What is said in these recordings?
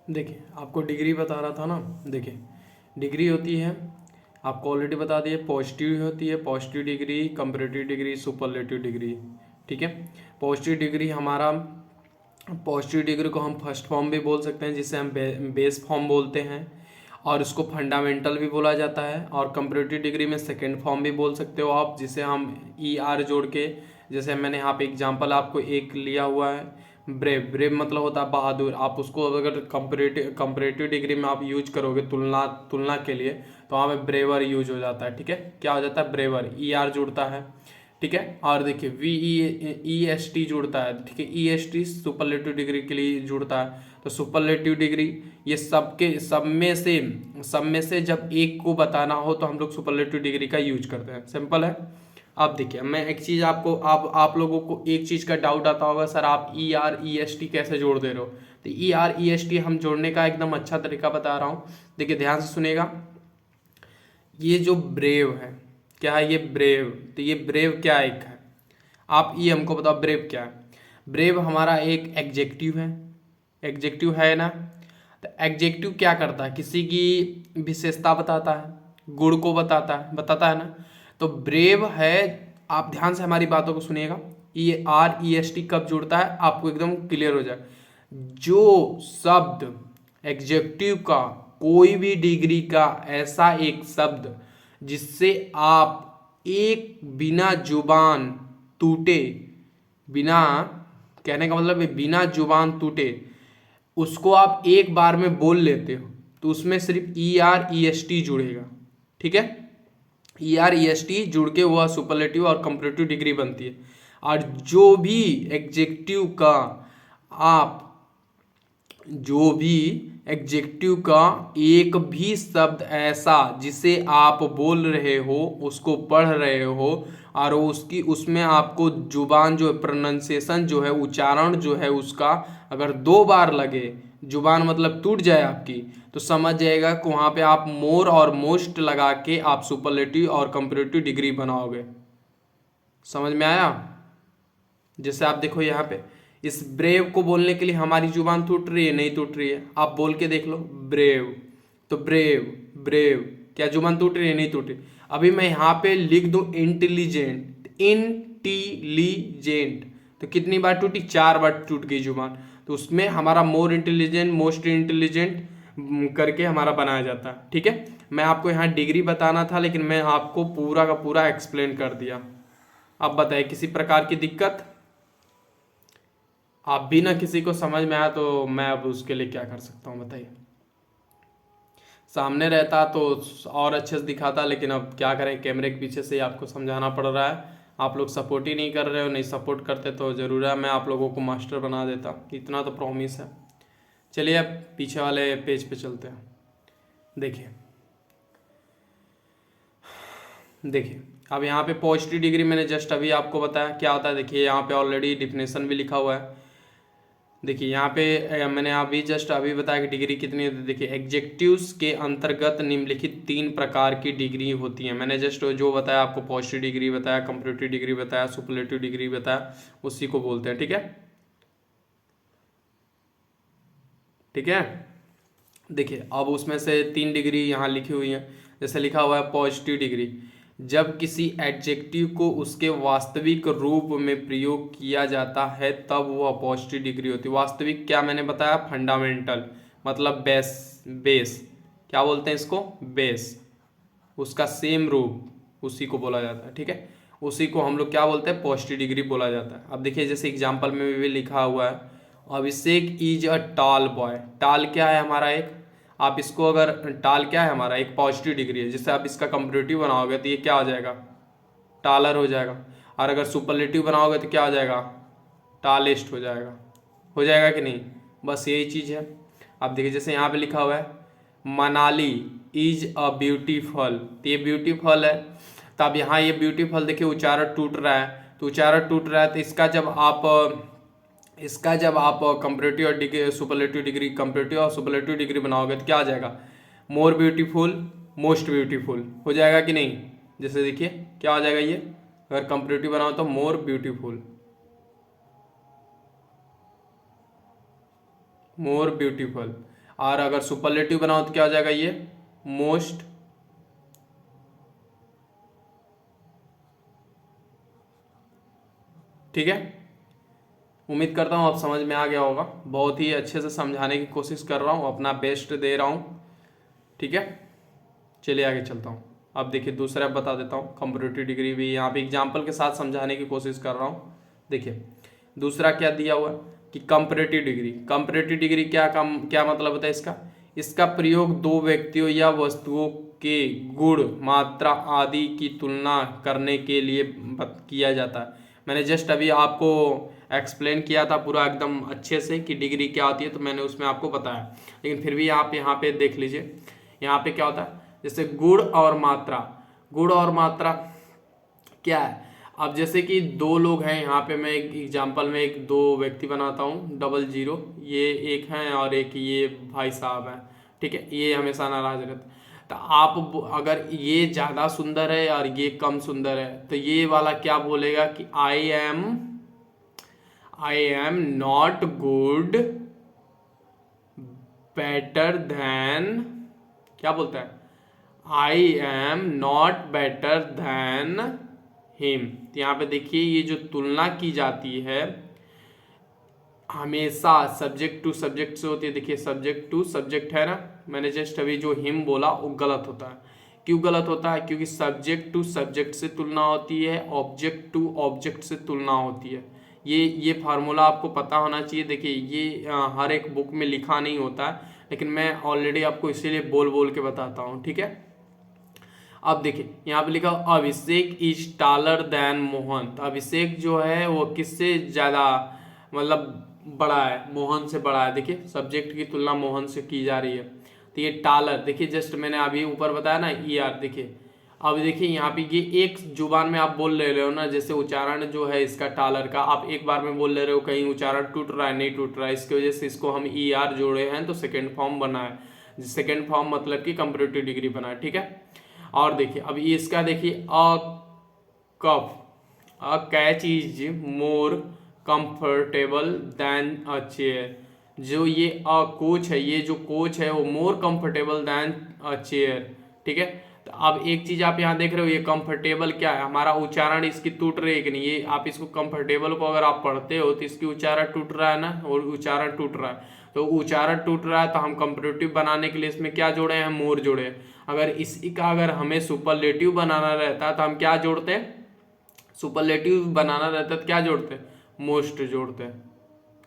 देखिए आपको डिग्री बता रहा था ना। देखिए डिग्री होती है, आपको ऑलरेडी बता दिए, पॉजिटिव होती है, positive degree, comparative degree, superlative degree. ठीक है। पॉजिटिव डिग्री हमारा, पॉजिटिव डिग्री को हम फर्स्ट फॉर्म भी बोल सकते हैं, जिसे हम बेस फॉर्म बोलते हैं, और इसको फंडामेंटल भी बोला जाता है। और कंपैरेटिव डिग्री में सेकेंड फॉर्म भी बोल सकते हो आप, जिसे हम ई आर जोड़ के, जैसे मैंने यहाँ पे एग्जांपल आपको एक लिया हुआ है, ब्रेव। ब्रेव मतलब होता है बहादुर। आप उसको अगर कंपैरेटिव डिग्री में आप यूज करोगे तुलना तुलना के लिए, तो वहाँ पे ब्रेवर यूज हो जाता है। ठीक है, क्या हो जाता है, ब्रेवर, ई आर जुड़ता है। ठीक है। और देखिए वी ई एस टी जुड़ता है। ठीक है, E S T superlative degree के लिए जुड़ता है। तो सुपरलेटिव डिग्री ये सब में से जब एक को बताना हो तो हम लोग सुपरलेटिव डिग्री का यूज करते हैं। सिंपल है। अब देखिए मैं एक चीज आपको, आप लोगों को एक चीज का डाउट आता होगा, सर आप E R E S T कैसे जोड़ दे रहे हो। तो E R E S T हम जोड़ने का एकदम अच्छा तरीका बता रहा हूँ। देखिए ध्यान से सुनेगा। ये जो ब्रेव है, क्या है ये ब्रेव, तो ये ब्रेव क्या एक है, आप ये हमको बताओ ब्रेव क्या है। ब्रेव हमारा एक एग्जेक्टिव है, एग्जेक्टिव है ना। तो एग्जेक्टिव क्या करता है, किसी की विशेषता बताता है, गुण को बताता है ना। तो ब्रेव है, आप ध्यान से हमारी बातों को सुनिएगा। E R E S T कब जुड़ता है, आपको एकदम क्लियर हो जाए। जो शब्द एग्जेक्टिव का, कोई भी डिग्री का ऐसा एक शब्द जिससे आप एक बिना जुबान टूटे, बिना, कहने का मतलब है बिना जुबान टूटे, उसको आप एक बार में बोल लेते हो, तो उसमें सिर्फ E R E S T जुड़ेगा। ठीक है, E R E S T जुड़ के वह सुपरलेटिव और कंपैरेटिव डिग्री बनती है। और जो भी एग्जेक्टिव का आप, जो भी एग्जेक्टिव का एक भी शब्द ऐसा जिसे आप बोल रहे हो, उसको पढ़ रहे हो, और उसकी उसमें आपको जुबान जो है, प्रोनाउंसिएशन जो है, उच्चारण जो है उसका अगर 2 बार लगे, जुबान मतलब टूट जाए आपकी, तो समझ जाएगा कि वहाँ पे आप मोर और मोस्ट लगा के आप सुपरलेटिव और कंपैरेटिव डिग्री बनाओगे। समझ में आया। जैसे आप देखो यहाँ पे, इस ब्रेव को बोलने के लिए हमारी जुबान टूट रही है, नहीं टूट रही है, आप बोल के देख लो ब्रेव। तो ब्रेव, ब्रेव, क्या जुबान टूट रही है, नहीं टूट रही। अभी मैं यहाँ पे लिख दूं इंटेलिजेंट, इंटेलिजेंट, तो कितनी बार टूटी, 4 बार टूट गई जुबान। तो उसमें हमारा मोर इंटेलिजेंट, मोस्ट इंटेलिजेंट करके हमारा बनाया जाता है। ठीक है, मैं आपको यहाँ डिग्री बताना था, लेकिन मैं आपको पूरा का पूरा एक्सप्लेन कर दिया। अब बताइए किसी प्रकार की दिक्कत, आप भी ना किसी को समझ में आया तो मैं अब उसके लिए क्या कर सकता हूँ बताइए। सामने रहता तो और अच्छे से दिखाता, लेकिन अब क्या करें, कैमरे के पीछे से ही आपको समझाना पड़ रहा है। आप लोग सपोर्ट ही नहीं कर रहे हो, नहीं सपोर्ट करते तो ज़रूर है मैं आप लोगों को मास्टर बना देता, इतना तो प्रॉमिस है। चलिए अब पीछे वाले पेज पे चलते हैं। देखिए देखिए अब यहाँ पे पॉजिटिव डिग्री मैंने जस्ट अभी आपको बताया क्या होता है। देखिए यहाँ पे ऑलरेडी डिफिनेशन भी लिखा हुआ है। देखिए यहाँ पे मैंने अभी जस्ट अभी बताया कि डिग्री कितनी होती है। देखिए एग्जेक्टिव्स के अंतर्गत निम्नलिखित 3 प्रकार की डिग्री होती हैं। मैंने जस्ट जो बताया आपको, पॉजिटिव डिग्री बताया, कंपैरेटिव डिग्री बताया, सुपरलेटिव डिग्री बताया, उसी को बोलते हैं। ठीक है, ठीक है। देखिए अब उसमें से 3 डिग्री यहाँ लिखी हुई है। जैसे लिखा हुआ है पॉजिटिव डिग्री, जब किसी एडजेक्टिव को उसके वास्तविक रूप में प्रयोग किया जाता है तब वह पॉजिटिव डिग्री होती है। वास्तविक क्या मैंने बताया, फंडामेंटल, मतलब बेस, बेस क्या बोलते हैं इसको, बेस, उसका सेम रूप, उसी को बोला जाता है। ठीक है, उसी को हम लोग क्या बोलते हैं, पॉजिटिव डिग्री बोला जाता है। अब देखिए जैसे एग्जाम्पल में भी लिखा हुआ है, Abhishek is a tall boy. Tall क्या है हमारा एक, आप इसको अगर, टाल क्या है हमारा एक पॉजिटिव डिग्री है, जिससे आप इसका कंपैरेटिव बनाओगे तो ये क्या हो जाएगा, टालर हो जाएगा। और अगर सुपरलेटिव बनाओगे तो क्या हो जाएगा, टालेस्ट हो जाएगा कि नहीं। बस यही चीज़ है। अब देखिए जैसे यहाँ पे लिखा हुआ है मनाली इज अ ब्यूटीफुल, तो ये ब्यूटीफुल है। तो अब यहाँ ये ब्यूटीफुल देखिए उच्चारण टूट रहा है, तो उच्चारण टूट रहा है, तो इसका जब आप कंपैरेटिव और डिग्री, सुपरलेटिव डिग्री, कंपैरेटिव और सुपरलेटिव डिग्री बनाओगे तो क्या आ जाएगा, मोर ब्यूटीफुल, मोस्ट ब्यूटीफुल हो जाएगा कि नहीं। जैसे देखिए क्या हो जाएगा ये, अगर कंपैरेटिव बनाओ तो मोर ब्यूटीफुल, मोर ब्यूटीफुल। और अगर सुपरलेटिव बनाओ तो क्या हो जाएगा ये मोस्ट। ठीक है, उम्मीद करता हूँ आप समझ में आ गया होगा। बहुत ही अच्छे से समझाने की कोशिश कर रहा हूँ, अपना बेस्ट दे रहा हूँ। ठीक है, चलिए आगे चलता हूँ। अब देखिए दूसरा बता देता हूँ, कंपैरेटिव डिग्री भी यहाँ पे एग्जाम्पल के साथ समझाने की कोशिश कर रहा हूँ। देखिए दूसरा क्या दिया हुआ है कि कंपैरेटिव डिग्री। कंपैरेटिव डिग्री क्या मतलब होता है इसका? इसका प्रयोग दो व्यक्तियों या वस्तुओं के गुण, मात्रा आदि की तुलना करने के लिए किया जाता है। मैंने जस्ट अभी आपको एक्सप्लेन किया था पूरा एकदम अच्छे से कि डिग्री क्या होती है, तो मैंने उसमें आपको बताया। लेकिन फिर भी आप यहाँ पे देख लीजिए, यहाँ पे क्या होता है, जैसे गुण और मात्रा। गुण और मात्रा क्या है? अब जैसे कि दो लोग हैं, यहाँ पे मैं एक एग्जांपल में एक दो व्यक्ति बनाता हूँ, 00, ये एक हैं और एक ये भाई साहब हैं। ठीक है, ये हमेशा नाराज रहते हैं। तो आप अगर ये ज़्यादा सुंदर है और ये कम सुंदर है, तो ये वाला क्या बोलेगा कि I am not good better than, क्या बोलता है, I am not better than him. तो यहाँ पे देखिए ये जो तुलना की जाती है हमेशा सब्जेक्ट टू सब्जेक्ट से होती है। देखिए सब्जेक्ट टू सब्जेक्ट है ना, मैंने जस्ट अभी जो हिम बोला वो गलत होता है। क्यों गलत होता है? क्योंकि सब्जेक्ट टू सब्जेक्ट से तुलना होती है, ऑब्जेक्ट टू ऑब्जेक्ट से तुलना होती है। ये फार्मूला आपको पता होना चाहिए। देखिए ये हर एक बुक में लिखा नहीं होता है, लेकिन मैं ऑलरेडी आपको इसीलिए बोल बोल के बताता हूँ। ठीक है, अब देखिए यहाँ पे लिखा अभिषेक इज टालर देन मोहन। तो अभिषेक जो है वो किससे ज्यादा मतलब बड़ा है? मोहन से बड़ा है। देखिए सब्जेक्ट की तुलना मोहन से की जा रही है। तो ये टालर, देखिए जस्ट मैंने अभी ऊपर बताया ना ER। देखिए अब देखिए यहाँ पे ये एक जुबान में आप बोल ले रहे हो ना, जैसे उच्चारण जो है इसका टालर का आप एक बार में बोल ले रहे हो, कहीं उच्चारण टूट रहा है नहीं टूट रहा है, इसकी वजह से इसको हम ER जोड़े हैं तो सेकेंड फॉर्म बना है। सेकेंड फॉर्म मतलब कि कंपैरेटिव डिग्री बना है। ठीक है, और देखिए अब इसका देखिए a cup, a catch is more comfortable than a chair. जो ये अ कोच है, ये जो कोच है वो मोर कंफर्टेबल देन अ चेयर। ठीक है, तो अब एक चीज आप यहाँ देख रहे हो, ये कंफर्टेबल क्या है, हमारा उच्चारण इसकी टूट रही है कि नहीं? ये आप इसको कंफर्टेबल को अगर आप पढ़ते हो तो इसकी उच्चारण टूट रहा है ना, और उच्चारण टूट रहा है। तो उच्चारण टूट रहा है तो हम कंपैरेटिव बनाने के लिए इसमें क्या जोड़े हैं? मोर जोड़े हैं। अगर इसी का अगर हमें सुपरलेटिव बनाना रहता है तो हम क्या जोड़ते हैं? सुपरलेटिव बनाना रहता है तो क्या जोड़ते हैं? मोस्ट जोड़ते हैं।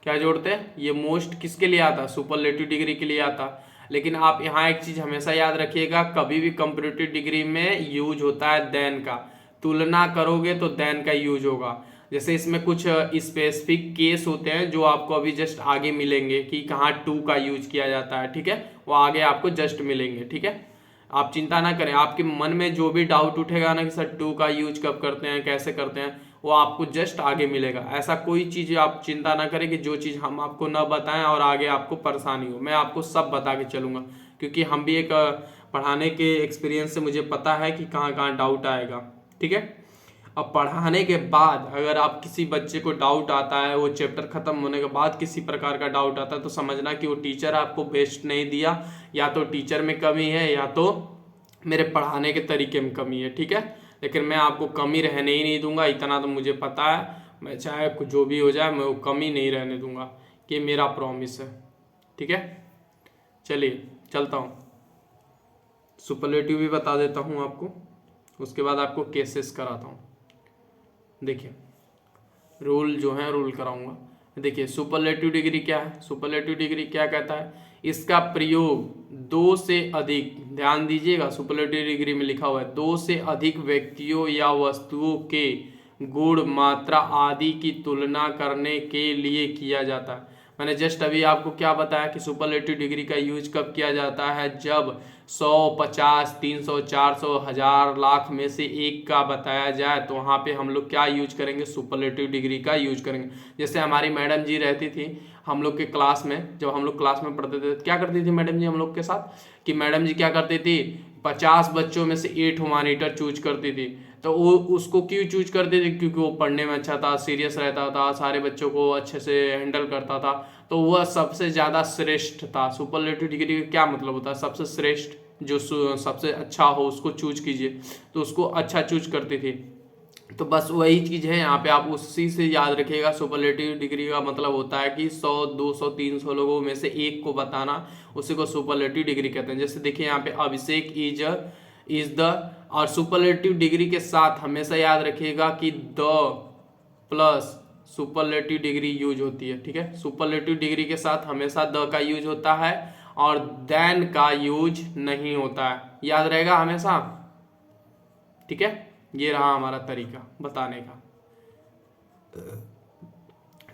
क्या जोड़ते हैं? ये मोस्ट किसके लिए आता है? सुपरलेटिव डिग्री के लिए आता। लेकिन आप यहाँ एक चीज हमेशा याद रखिएगा, कभी भी कंपैरेटिव डिग्री में यूज होता है देन का। तुलना करोगे तो देन का यूज होगा। जैसे इसमें कुछ स्पेसिफिक केस होते हैं जो आपको अभी जस्ट आगे मिलेंगे कि कहाँ टू का यूज किया जाता है। ठीक है, वो आगे आपको जस्ट मिलेंगे। ठीक है, आप चिंता ना करें, आपके मन में जो भी डाउट उठेगा ना कि सर टू का यूज कब करते हैं, कैसे करते हैं, वो आपको जस्ट आगे मिलेगा। ऐसा कोई चीज आप चिंता ना करें कि जो चीज हम आपको न बताएं और आगे आपको परेशानी हो। मैं आपको सब बता के चलूंगा, क्योंकि हम भी एक पढ़ाने के एक्सपीरियंस से मुझे पता है कि कहाँ कहाँ डाउट आएगा। ठीक है, अब पढ़ाने के बाद अगर आप किसी बच्चे को डाउट आता है, वो चैप्टर खत्म होने के बाद किसी प्रकार का डाउट आता है, तो समझना कि वो टीचर आपको बेस्ट नहीं दिया, या तो टीचर में कमी है या तो मेरे पढ़ाने के तरीके में कमी है। ठीक है, लेकिन मैं आपको कमी रहने ही नहीं दूंगा, इतना तो मुझे पता है। मैं चाहे जो भी हो जाए मैं वो कमी नहीं रहने दूंगा, कि मेरा प्रॉमिस है। ठीक है, चलिए चलता हूँ, सुपरलेटिव भी बता देता हूँ आपको, उसके बाद आपको केसेस कराता हूँ। देखिए रूल जो है रूल कराऊंगा। देखिए सुपरलेटिव डिग्री क्या है? सुपरलेटिव डिग्री क्या कहता है? इसका प्रयोग दो से अधिक, ध्यान दीजिएगा सुपरलेटिव डिग्री में लिखा हुआ है दो से अधिक व्यक्तियों या वस्तुओं के गुण, मात्रा आदि की तुलना करने के लिए किया जाता है। मैंने जस्ट अभी आपको क्या बताया कि सुपरलेटिव डिग्री का यूज कब किया जाता है? जब 100, 50, 300, 400, 1000, लाख में से एक का बताया जाए, तो वहाँ पे हम लोग क्या यूज करेंगे? सुपरलेटिव डिग्री का यूज करेंगे। जैसे हमारी मैडम जी रहती थी हम लोग के क्लास में, जब हम लोग क्लास में पढ़ते थे, क्या करती थी मैडम जी हम लोग के साथ? कि मैडम जी क्या करती थी, 50 बच्चों में से 8 मॉनिटर चूज करती थी। तो वो उसको क्यों चूज करती थी? क्योंकि वो पढ़ने में अच्छा था, सीरियस रहता था, सारे बच्चों को अच्छे से हैंडल करता था। तो वह सबसे ज़्यादा श्रेष्ठ था। सुपरलेटिव डिग्री का क्या मतलब होता है? सबसे श्रेष्ठ, जो सबसे अच्छा हो उसको चूज कीजिए, तो उसको अच्छा चूज करती थी। तो बस वही चीज़ है यहाँ पे, आप उसी से याद रखिएगा। सुपरलेटिव डिग्री का मतलब होता है कि 100 200 300 लोगों में से एक को बताना, उसी को सुपरलेटिव डिग्री कहते हैं। जैसे देखिए यहाँ पे अभिषेक इज द, और सुपरलेटिव डिग्री के साथ हमेशा याद रखिएगा कि the plus superlative degree use होती है। ठीक है, सुपरलेटिव डिग्री के साथ हमेशा द का यूज होता है और देन का यूज नहीं होता है, याद रहेगा हमेशा। ठीक है, ये रहा हमारा तरीका बताने का।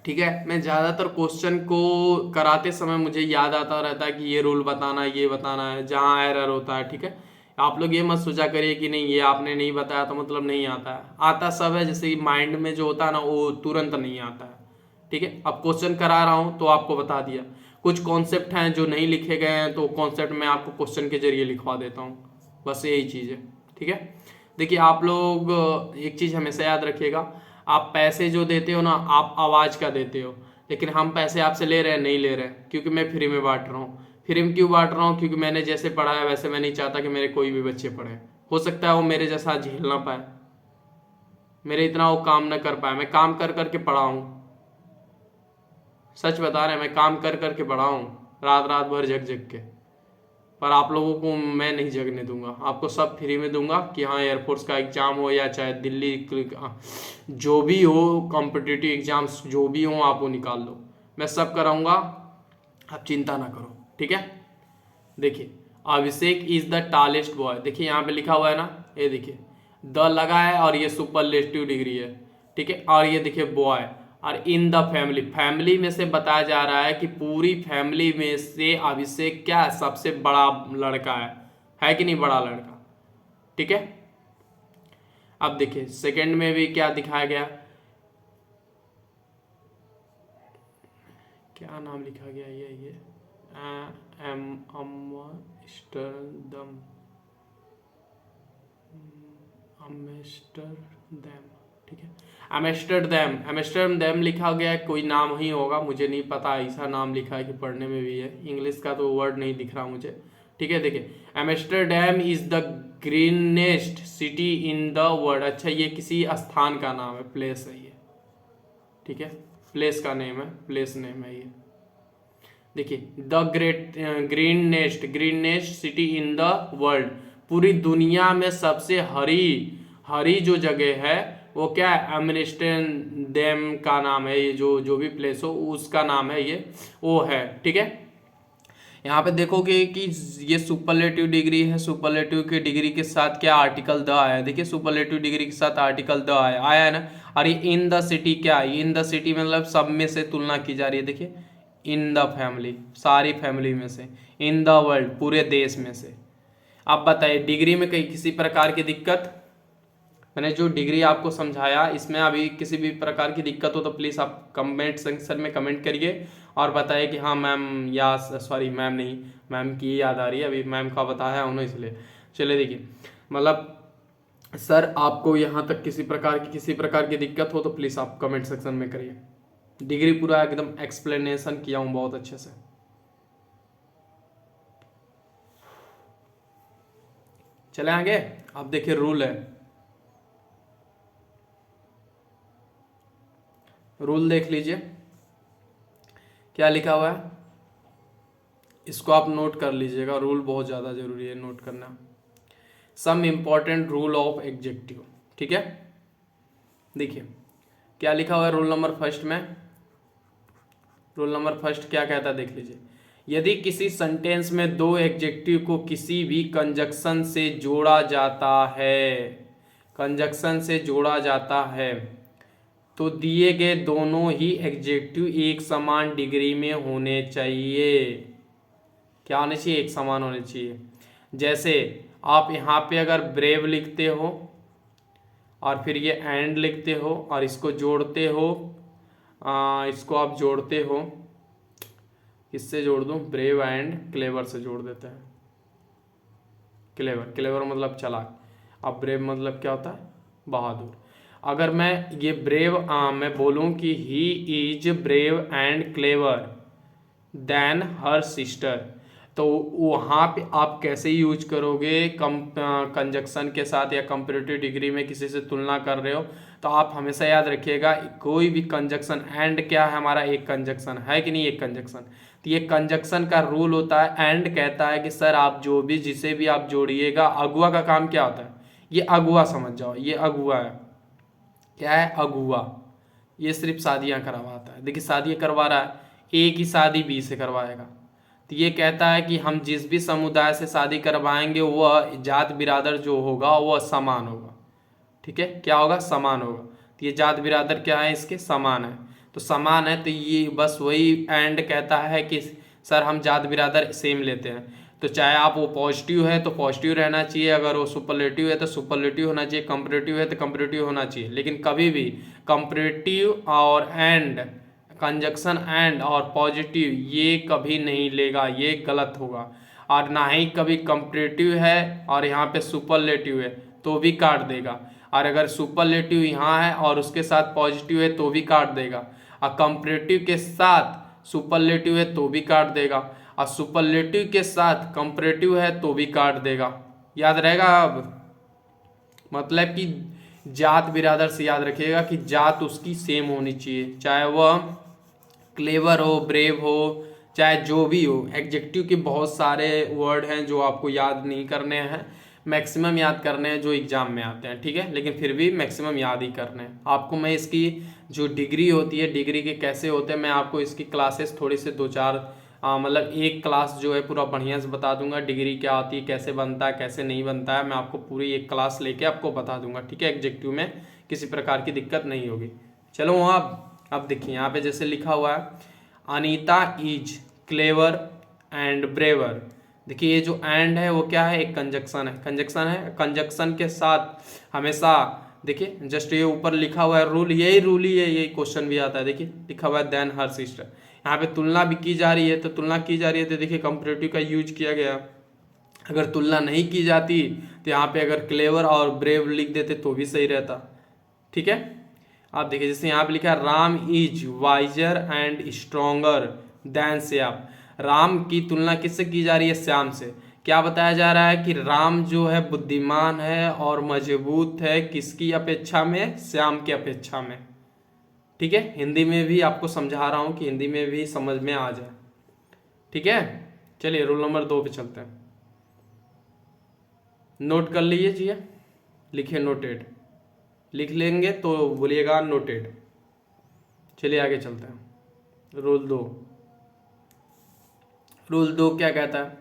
ठीक है, मैं ज़्यादातर क्वेश्चन को कराते समय मुझे याद आता रहता है कि ये रूल बताना, ये बताना है, जहाँ एरर होता है। ठीक है, आप लोग ये मत सोचा करिए कि नहीं ये आपने नहीं बताया तो मतलब नहीं आता है, आता सब है। जैसे माइंड में जो होता है ना वो तुरंत नहीं आता है। ठीक है, अब क्वेश्चन करा रहा हूँ तो आपको बता दिया। कुछ कॉन्सेप्ट हैं जो नहीं लिखे गए हैं, तो कॉन्सेप्ट मैं आपको क्वेश्चन के जरिए लिखवा देता हूँ, बस यही चीज़ है। ठीक है, देखिए आप लोग एक चीज़ हमेशा याद रखिएगा, आप पैसे जो देते हो ना, आप आवाज़ का देते हो, लेकिन हम पैसे आपसे ले रहे हैं नहीं ले रहे हैं, क्योंकि मैं फ्री में बांट रहा हूँ। फ्री में क्यों बांट रहा हूँ? क्योंकि मैंने जैसे पढ़ा है वैसे मैं नहीं चाहता कि मेरे कोई भी बच्चे पढ़े। हो सकता है वो मेरे जैसा झेल ना पाए, मेरे इतना वो काम ना कर पाए। मैं काम कर करके पढ़ा हूँ, सच बता रहे हैं, मैं काम कर करके पढ़ा हूँ, रात रात भर जग जग के। पर आप लोगों को मैं नहीं जगने दूंगा, आपको सब फ्री में दूंगा कि हाँ एयरफोर्स का एग्जाम हो या चाहे दिल्ली जो भी हो, कॉम्पिटिटिव एग्जाम्स जो भी हो आप वो निकाल लो, मैं सब कराऊंगा, आप चिंता ना करो। ठीक है, देखिए अभिषेक इज द टॉलेस्ट बॉय, देखिए यहाँ पे लिखा हुआ है ना, ये देखिए द लगा है और ये सुपरलेटिव डिग्री है। ठीक है, और ये देखिए बॉय, और इन द फैमिली, फैमिली में से बताया जा रहा है कि पूरी फैमिली में से अभिषेक क्या है? सबसे बड़ा लड़का है कि नहीं? बड़ा लड़का। ठीक है, अब देखिए सेकंड में भी क्या दिखाया गया, क्या नाम लिखा गया, ये एम अमस्टरडम, अमेस्टरडैम। ठीक है, एम्स्टर्डम, एम्स्टर्डम लिखा गया है, कोई नाम ही होगा, मुझे नहीं पता, ऐसा नाम लिखा है कि पढ़ने में भी है, इंग्लिश का तो वर्ड नहीं दिख रहा मुझे। ठीक है, देखिए Amsterdam is the greenest city in the world. अच्छा, ये किसी स्थान का नाम है, प्लेस है ये। ठीक है, प्लेस का नेम है, प्लेस नेम है ये। देखिए the greenest city in the world, पूरी दुनिया में सबसे हरी हरी जो जगह है वो क्या है? एम्स्टर्डम का नाम है ये, जो भी प्लेस हो उसका नाम है ये, वो है। ठीक है, यहाँ पे देखोगे कि ये सुपरलेटिव डिग्री है, सुपरलेटिव की डिग्री के साथ क्या आर्टिकल द आया है, देखिए सुपरलेटिव डिग्री के साथ आर्टिकल द आया है ना। और ये इन द सिटी क्या है? इन द सिटी मतलब सब में से तुलना की जा रही है। देखिए इन द फैमिली, सारी फैमिली में से, इन द वर्ल्ड पूरे देश में से। आप बताइए डिग्री में कहीं किसी प्रकार की दिक्कत? मैंने जो डिग्री आपको समझाया इसमें अभी किसी भी प्रकार की दिक्कत हो तो प्लीज़ आप कमेंट सेक्शन में कमेंट करिए और बताइए कि हाँ मैम, या सॉरी मैम नहीं, मैम की याद आ रही है, अभी मैम का बताया उन्होंने इसलिए। चलिए देखिए, मतलब सर आपको यहाँ तक किसी प्रकार की दिक्कत हो तो प्लीज़ आप कमेंट सेक्शन में करिए। डिग्री पूरा एकदम एक्सप्लेनेशन किया हूँ बहुत अच्छे से। चले आगे, आप देखिए रूल है, रूल देख लीजिए क्या लिखा हुआ है, इसको आप नोट कर लीजिएगा, रूल बहुत ज़्यादा जरूरी है नोट करना। Some important rule of adjective. ठीक है, देखिए क्या लिखा हुआ है रूल नंबर फर्स्ट में। रूल नंबर फर्स्ट क्या कहता है देख लीजिए, यदि किसी सेंटेंस में दो एग्जेक्टिव को किसी भी कंजक्शन से जोड़ा जाता है, कंजक्शन से जोड़ा जाता है, तो दिए गए दोनों ही एग्जेक्टिव एक समान डिग्री में होने चाहिए। क्या होने चाहिए? एक समान होने चाहिए। जैसे आप यहाँ पे अगर ब्रेव लिखते हो और फिर ये एंड लिखते हो और इसको जोड़ते हो, इसको आप जोड़ते हो, किससे जोड़ दूँ? ब्रेव एंड क्लेवर से जोड़ देते हैं। क्लेवर, क्लेवर मतलब चालाक, अब ब्रेव मतलब क्या होता है? बहादुर। अगर मैं ये ब्रेव मैं बोलूं कि he is brave and clever, than her sister. तो वहाँ पे आप कैसे यूज करोगे, कंजक्शन के साथ या कंपैरेटिव डिग्री में किसी से तुलना कर रहे हो, तो आप हमेशा याद रखिएगा कोई भी कंजक्शन, एंड क्या है हमारा, एक कंजक्शन है कि नहीं, एक कंजक्शन। तो ये कंजक्शन का रूल होता है, एंड कहता है कि सर आप जो भी जिसे भी आप जोड़िएगा, अगुआ का काम क्या होता है, ये अगुआ समझ जाओ, ये अगुआ है, क्या है, अगुआ। ये सिर्फ शादियां करवाता है। देखिए शादियां करवा रहा है, ए की शादी बी से करवाएगा, तो ये कहता है कि हम जिस भी समुदाय से शादी करवाएंगे वह जात बिरादर जो होगा वह समान होगा। ठीक है, क्या होगा, समान होगा। तो ये जात बिरादर क्या है, इसके समान है, तो समान है, तो ये बस वही एंड कहता है कि सर हम जात बिरादर सेम लेते हैं। तो चाहे आप वो पॉजिटिव है तो पॉजिटिव रहना चाहिए, अगर वो सुपरलेटिव है तो सुपरलेटिव होना चाहिए, कंपैरेटिव है तो कंपैरेटिव होना चाहिए। लेकिन कभी भी कंपैरेटिव और एंड, कंजक्शन एंड और पॉजिटिव ये कभी नहीं लेगा, ये गलत होगा। और ना ही कभी कंपैरेटिव है और यहाँ पे सुपरलेटिव है तो भी काट देगा, और अगर सुपरलेटिव यहाँ है और उसके साथ पॉजिटिव है तो भी काट देगा, और कंपैरेटिव के साथ सुपरलेटिव है तो भी काट देगा, और सुपरलेटिव के साथ कंपैरेटिव है तो भी काट देगा। याद रहेगा अब, मतलब कि जात बिरादर से याद रखिएगा कि जात उसकी सेम होनी चाहिए, चाहे वह क्लेवर हो, ब्रेव हो, चाहे जो भी हो। एग्जेक्टिव के बहुत सारे वर्ड हैं जो आपको याद नहीं करने हैं, मैक्सिमम याद करने हैं जो एग्जाम में आते हैं, ठीक है, लेकिन फिर भी मैक्सिमम याद ही करने हैं आपको। मैं इसकी जो डिग्री होती है, डिग्री के कैसे होते हैं, मैं आपको इसकी क्लासेस थोड़ी से दो चार मतलब एक क्लास जो है पूरा बढ़िया से बता दूंगा, डिग्री क्या होती है, कैसे बनता है, कैसे नहीं बनता है, मैं आपको पूरी एक क्लास लेके आपको बता दूंगा, ठीक है। एग्जेक्टिव में किसी प्रकार की दिक्कत नहीं होगी। चलो वहाँ अब देखिए यहाँ पे जैसे लिखा हुआ है, Anita is clever and braver. देखिए ये जो एंड है वो क्या है, एक कंजक्शन है, कंजक्शन है, कंजक्शन के साथ हमेशा देखिए जस्ट ये ऊपर लिखा हुआ है रूल, यही रूल ही है, यही क्वेश्चन भी आता है। देखिए लिखा हुआ है देन हर सिस्टर, यहाँ पे तुलना भी की जा रही है, तो तुलना की जा रही है तो देखिए कंपैरेटिव का यूज किया गया। अगर तुलना नहीं की जाती तो यहाँ पे अगर क्लेवर और ब्रेव लिख देते तो भी सही रहता, ठीक है। आप देखिए जैसे यहाँ पे लिखा है Ram is wiser and stronger than Shyam. Ram की तुलना किससे की जा रही है, श्याम से। क्या बताया जा रहा है कि राम जो है बुद्धिमान है और मजबूत है, किसकी अपेक्षा में, श्याम की अपेक्षा में, ठीक है। हिंदी में भी आपको समझा रहा हूं कि हिंदी में भी समझ में आ जाए, ठीक है। चलिए रूल नंबर 2 पे चलते हैं, नोट कर लीजिए, लिखिए नोटेड, लिख लेंगे तो बोलिएगा नोटेड। चलिए आगे चलते हैं, रूल 2। रूल 2 क्या कहता है,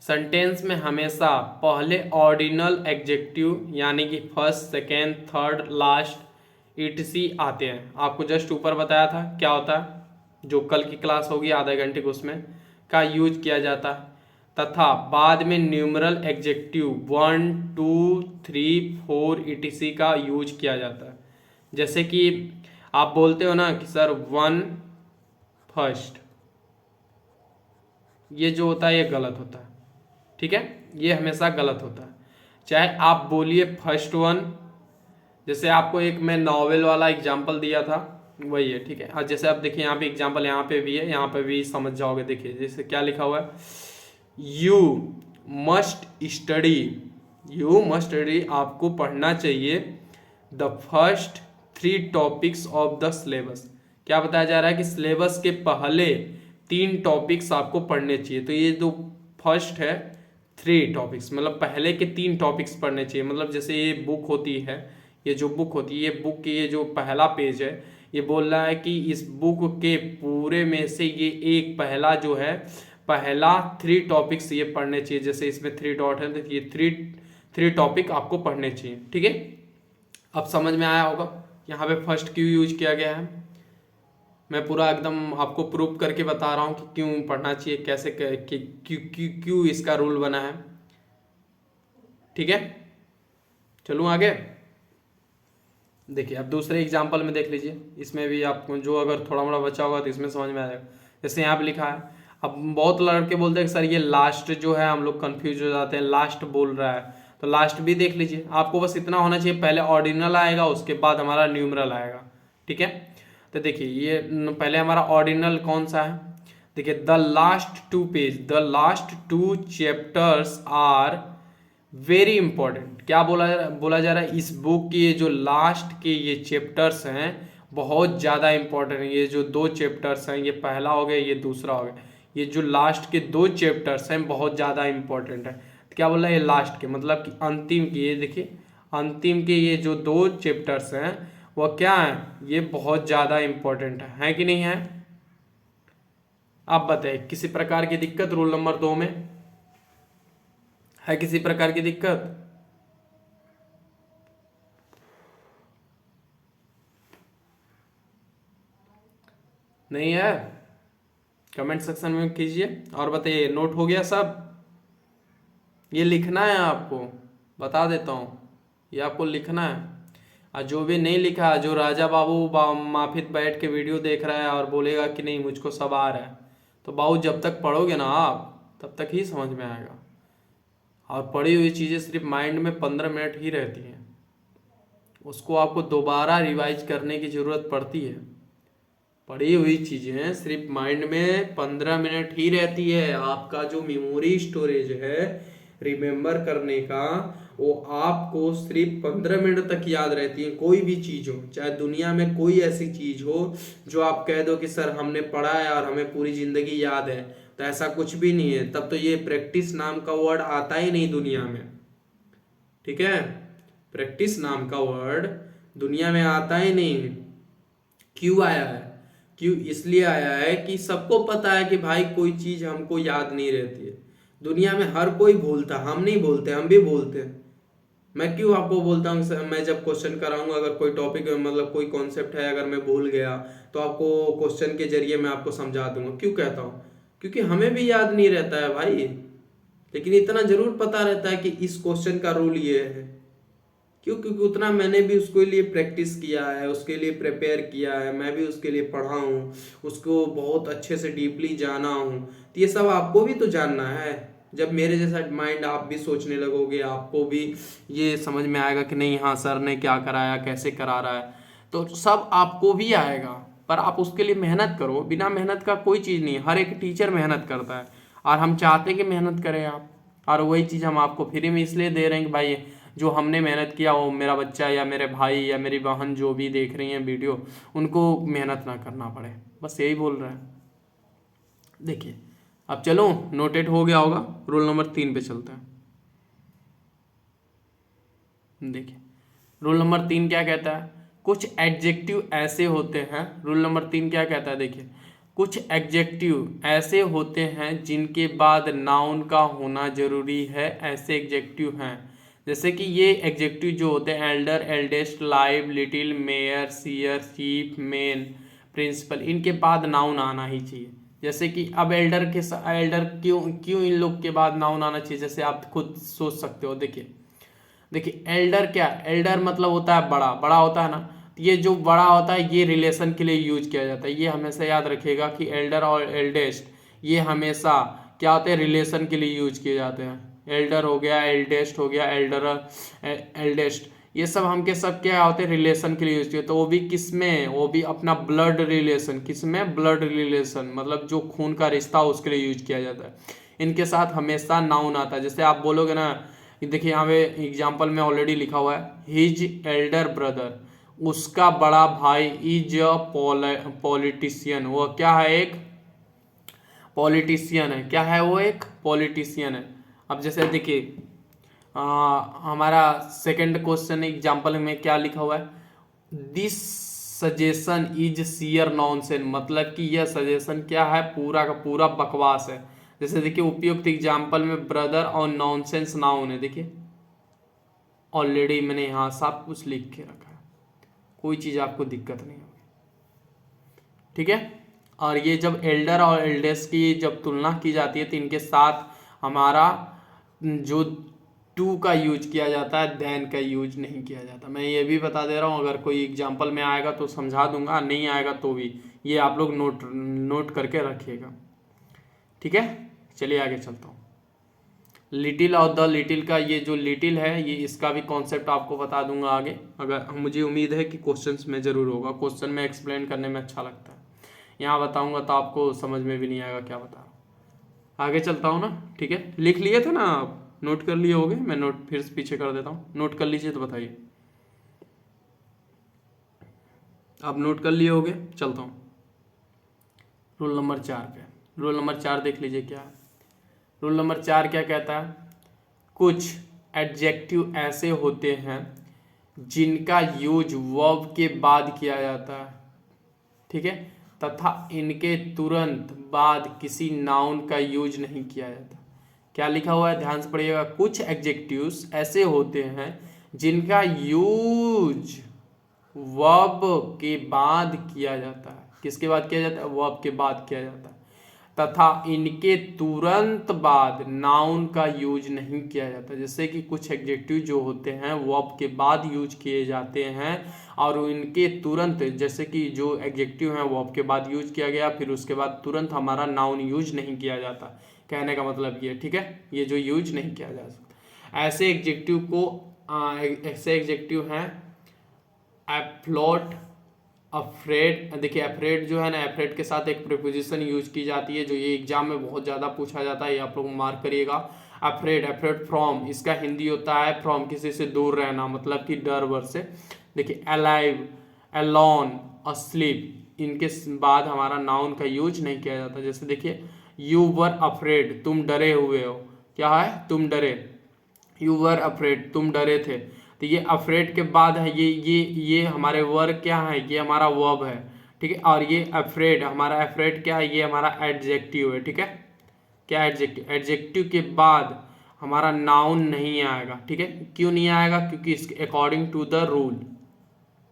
सेंटेंस में हमेशा पहले ऑर्डिनल एडजेक्टिव यानी कि फर्स्ट, सेकेंड, थर्ड, लास्ट इटसी आते हैं। आपको जस्ट ऊपर बताया था क्या होता है, जो कल की क्लास होगी आधे घंटे को, उसमें का यूज किया जाता है। तथा बाद में न्यूमरल एडजेक्टिव 1, 2, 3, 4 इटसी का यूज किया जाता है। जैसे कि आप बोलते हो ना कि सर 1 फर्स्ट, ये जो होता है ये गलत होता है, ठीक है, ये हमेशा गलत होता है। चाहे आप बोलिए फर्स्ट वन, जैसे आपको एक मैं नॉवेल वाला एग्जांपल दिया था वही है, ठीक है। और जैसे आप देखिए यहाँ पे एग्जांपल यहाँ पे भी है, यहाँ पे भी समझ जाओगे। देखिए जैसे क्या लिखा हुआ है, you must study, you must study, आपको पढ़ना चाहिए the first 3 topics of the syllabus. क्या बताया जा रहा है कि सिलेबस के पहले 3 टॉपिक्स आपको पढ़ने चाहिए। तो ये जो फर्स्ट है 3 टॉपिक्स, मतलब पहले के 3 टॉपिक्स पढ़ने चाहिए। मतलब जैसे ये बुक होती है, ये जो बुक होती है, ये बुक के ये जो पहला पेज है, ये बोल रहा है कि इस बुक के पूरे में से ये एक पहला जो है, पहला 3 टॉपिक्स ये पढ़ने चाहिए। जैसे इसमें 3 डॉट है तो ये 3 टॉपिक आपको पढ़ने चाहिए, ठीक है। अब समझ में आया होगा यहाँ पे फर्स्ट क्यों यूज किया गया है। मैं पूरा एकदम आपको प्रूफ करके बता रहा हूँ कि क्यों पढ़ना चाहिए, कैसे क्यों इसका रूल बना है, ठीक है। चलूँ आगे, देखिए अब दूसरे एग्जाम्पल में देख लीजिए, इसमें भी आपको जो अगर थोड़ा मोड़ा बचा होगा तो इसमें समझ में आ जाएगा। जैसे यहाँ पे लिखा है, अब बहुत लड़के बोलते हैं कि सर ये लास्ट जो है, हम लोग कंफ्यूज हो जाते हैं, लास्ट बोल रहा है, तो लास्ट भी देख लीजिए। आपको बस इतना होना चाहिए, पहले ऑर्डिनल आएगा उसके बाद हमारा न्यूमरल आएगा, ठीक है। तो देखिए ये पहले हमारा ऑर्डिनल कौन सा है, देखिए the last two chapters are very important. क्या बोला जा रहा है, इस बुक की ये जो लास्ट के ये चैप्टर्स हैं बहुत ज़्यादा इंपॉर्टेंट है। ये जो 2 चैप्टर्स हैं, ये पहला हो गया, ये दूसरा हो गया, ये जो लास्ट के 2 चैप्टर्स हैं बहुत ज़्यादा इंपॉर्टेंट है। तो क्या बोल रहा है, ये लास्ट के मतलब कि अंतिम की, ये देखिए अंतिम के ये जो 2 चैप्टर्स हैं वो क्या है, ये बहुत ज़्यादा इंपॉर्टेंट है कि नहीं है। आप बताइए किसी प्रकार की दिक्कत रूल नंबर 2 में है, किसी प्रकार की दिक्कत नहीं है, कमेंट सेक्शन में कीजिए और बताइए नोट हो गया सब। ये लिखना है आपको, बता देता हूँ, ये आपको लिखना है। और जो भी नहीं लिखा, जो राजा बाबू माफित बैठ के वीडियो देख रहा है और बोलेगा कि नहीं मुझको सब आ रहा है, तो बाबू जब तक पढ़ोगे ना आप तब तक ही समझ में आएगा। और पढ़ी हुई चीज़ें सिर्फ माइंड में 15 मिनट ही रहती हैं, उसको आपको दोबारा रिवाइज करने की ज़रूरत पड़ती है। पढ़ी हुई चीज़ें सिर्फ माइंड में 15 मिनट ही रहती है। आपका जो मेमोरी स्टोरेज है रिमेम्बर करने का, वो आपको सिर्फ 15 मिनट तक याद रहती है। कोई भी चीज़ हो, चाहे दुनिया में कोई ऐसी चीज़ हो जो आप कह दो कि सर हमने पढ़ा है और हमें पूरी ज़िंदगी याद है, तो ऐसा कुछ भी नहीं है। तब तो ये प्रैक्टिस नाम का वर्ड आता ही नहीं दुनिया में, ठीक है। प्रैक्टिस नाम का वर्ड दुनिया में आता ही नहीं। क्यों आया है, क्यों इसलिए आया है कि सबको पता है कि भाई कोई चीज़ हमको याद नहीं रहती है। दुनिया में हर कोई भूलता, हम नहीं भूलते, हम भी भूलते हैं। मैं क्यों आपको बोलता हूँ, मैं जब क्वेश्चन कराऊंगा अगर कोई टॉपिक मतलब कोई कॉन्सेप्ट है अगर मैं भूल गया तो आपको क्वेश्चन के जरिए मैं आपको समझा दूंगा। क्यों कहता हूँ, क्योंकि हमें भी याद नहीं रहता है भाई, लेकिन इतना जरूर पता रहता है कि इस क्वेश्चन का रूल ये है। क्यों, क्योंकि उतना मैंने भी उसके लिए प्रैक्टिस किया है, उसके लिए प्रिपेयर किया है, मैं भी उसके लिए पढ़ा हूँ, उसको बहुत अच्छे से डीपली जाना हूँ। तो ये सब आपको भी तो जानना है। जब मेरे जैसा माइंड आप भी सोचने लगोगे, आपको भी ये समझ में आएगा कि नहीं हाँ सर ने क्या कराया, कैसे करा रहा है, तो सब आपको भी आएगा। पर आप उसके लिए मेहनत करो, बिना मेहनत का कोई चीज़ नहीं। हर एक टीचर मेहनत करता है और हम चाहते हैं कि मेहनत करें आप, और वही चीज़ हम आपको फ्री में इसलिए दे रहे हैं कि भाई जो हमने मेहनत किया वो मेरा बच्चा या मेरे भाई या मेरी बहन जो भी देख रही हैं वीडियो, उनको मेहनत ना करना पड़े, बस यही बोल रहे हैं। देखिए अब चलो, नोटेड हो गया होगा, रूल नंबर 3 पे चलते हैं। देखिए रूल नंबर 3 क्या कहता है, कुछ एडजेक्टिव ऐसे होते हैं। रूल नंबर 3 क्या कहता है, देखिए कुछ एडजेक्टिव ऐसे होते हैं जिनके बाद नाउन का होना जरूरी है। ऐसे एडजेक्टिव हैं जैसे कि ये एडजेक्टिव जो होते हैं elder, eldest, live, little, major, sheer, chief, main, principal, इनके बाद नाउन आना ही चाहिए। जैसे कि अब एल्डर क्यों क्यों इन लोग के बाद नाउन आना चाहिए, जैसे आप खुद सोच सकते हो। देखिए देखिए एल्डर क्या, एल्डर मतलब होता है बड़ा, बड़ा होता है ना, ये जो बड़ा होता है ये रिलेशन के लिए यूज किया जाता है। ये हमेशा याद रखिएगा कि एल्डर और एल्डेस्ट ये हमेशा क्या होते हैं, रिलेशन के लिए यूज किए जाते हैं। एल्डर हो गया, एल्डेस्ट हो गया, एल्डेस्ट, ये सब हम के सब क्या होते हैं, रिलेशन के लिए यूज किए। तो वो भी किस में, वो भी अपना ब्लड रिलेशन, किस में, ब्लड रिलेशन, मतलब जो खून का रिश्ता उसके लिए यूज किया जाता है। इनके साथ हमेशा नाउन आता है। जैसे आप बोलोगे ना, देखिए यहाँ पे एग्जाम्पल में ऑलरेडी लिखा हुआ है, हिज एल्डर ब्रदर, उसका बड़ा भाई, इज अ पॉलिटिशियन, वो क्या है, एक पॉलिटिशियन है। क्या है वो, एक पॉलिटिशियन है। अब जैसे देखिए हमारा सेकंड क्वेश्चन एग्जाम्पल में क्या लिखा हुआ है, this suggestion is sheer nonsense, मतलब कि यह सजेशन क्या है, पूरा का पूरा बकवास है। जैसे देखिए उपयुक्त एग्जाम्पल में ब्रदर और नॉनसेंस नाउन है। देखिए ऑलरेडी मैंने यहाँ सब कुछ लिख के रखा है, कोई चीज़ आपको दिक्कत नहीं होगी, ठीक है। और ये जब एल्डर और एल्डेस्ट की जब तुलना की जाती है तो इनके साथ हमारा जो टू का यूज किया जाता है, देन का यूज नहीं किया जाता। मैं ये भी बता दे रहा हूँ, अगर कोई एग्जाम्पल में आएगा तो समझा दूंगा, नहीं आएगा तो भी ये आप लोग नोट करके रखिएगा, ठीक है। चलिए आगे चलता हूँ। लिटिल और द लिटिल का ये जो लिटिल है, ये इसका भी कॉन्सेप्ट आपको बता दूंगा आगे। अगर मुझे उम्मीद है कि क्वेश्चंस में ज़रूर होगा, क्वेश्चन में एक्सप्लेन करने में अच्छा लगता है, यहाँ बताऊंगा तो आपको समझ में भी नहीं आएगा क्या बता रहा हूँ। आगे चलता हूँ ना, ठीक है। लिख लिए थे ना आप, नोट कर लिए होगे, मैं नोट फिर से पीछे कर देता हूँ, नोट कर लीजिए तो बताइए। आप नोट कर लिए होगे, चलता हूँ रूल नंबर 4 पे। रूल नंबर 4 देख लीजिए क्या है। रूल नंबर 4 क्या कहता है, कुछ एडजेक्टिव ऐसे होते हैं जिनका यूज वर्ब के बाद किया जाता है, ठीक है, तथा इनके तुरंत बाद किसी नाउन का यूज नहीं किया जाता। क्या लिखा हुआ है, ध्यान से पढ़िएगा। कुछ एडजेक्टिव्स ऐसे होते हैं जिनका यूज वर्ब के बाद किया जाता है। किसके बाद किया जाता है, वर्ब के बाद किया जाता है, तथा इनके तुरंत बाद नाउन का यूज नहीं किया जाता। जैसे कि कुछ एडजेक्टिव जो होते हैं वर्ब के बाद यूज किए जाते हैं, और इनके तुरंत, जैसे कि जो एडजेक्टिव हैं वर्ब के बाद यूज किया गया, फिर उसके बाद तुरंत हमारा नाउन यूज नहीं किया जाता। कहने का मतलब ये, ठीक है, ये जो यूज नहीं किया जा सकता, ऐसे एडजेक्टिव को ऐसे एडजेक्टिव हैं एफ्लोट, अफ्रेड। देखिए अफ्रेड जो है ना, अफ्रेड के साथ एक प्रीपोजिशन यूज की जाती है, जो ये एग्जाम में बहुत ज़्यादा पूछा जाता है, ये आप लोग मार्क करिएगा। अफ्रेड, अफ्रेड फ्रॉम, इसका हिंदी होता है फ्रॉम, किसी से दूर रहना, मतलब कि डर वर से। देखिए अलाइव, अलोन, अस्लीप, इनके बाद हमारा नाउन का यूज नहीं किया जाता। जैसे देखिए यू वर अफ्रेड, तुम डरे हुए हो, क्या है, तुम डरे, यू वर अफ्रेड, तुम डरे थे। तो ये अफ्रेड के बाद है, ये हमारे वर क्या है, ये हमारा वर्ब है, ठीक है। और ये अफ्रेड, हमारा अफ्रेड क्या है, ये हमारा एडजेक्टिव है, ठीक है। क्या एडजेक्टिव, एडजेक्टिव के बाद हमारा नाउन नहीं आएगा, ठीक है। क्यों नहीं आएगा, क्योंकि इसके अकॉर्डिंग टू द रूल,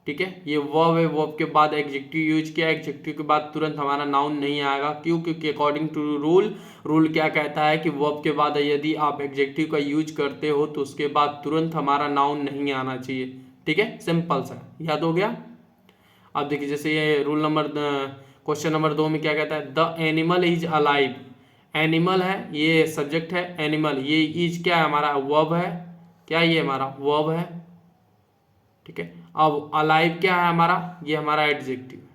ठीक है। ये वर्ब है, वर्ब के बाद एडजेक्टिव यूज किया, एडजेक्टिव के बाद तुरंत हमारा नाउन नहीं आएगा। क्यों, क्योंकि अकॉर्डिंग टू रूल, रूल क्या कहता है कि वर्ब के बाद यदि आप एडजेक्टिव का यूज करते हो तो उसके बाद तुरंत हमारा नाउन नहीं आना चाहिए, ठीक है। सिंपल सा, याद हो गया। अब देखिए जैसे ये रूल नंबर, क्वेश्चन नंबर 2 में क्या कहता है, the animal is alive. Animal है, ये सब्जेक्ट है, एनिमल, ये इज क्या है, हमारा वर्ब है, क्या ये हमारा वर्ब है, ठीक है। अब अलाइव क्या है हमारा, ये हमारा एडजेक्टिव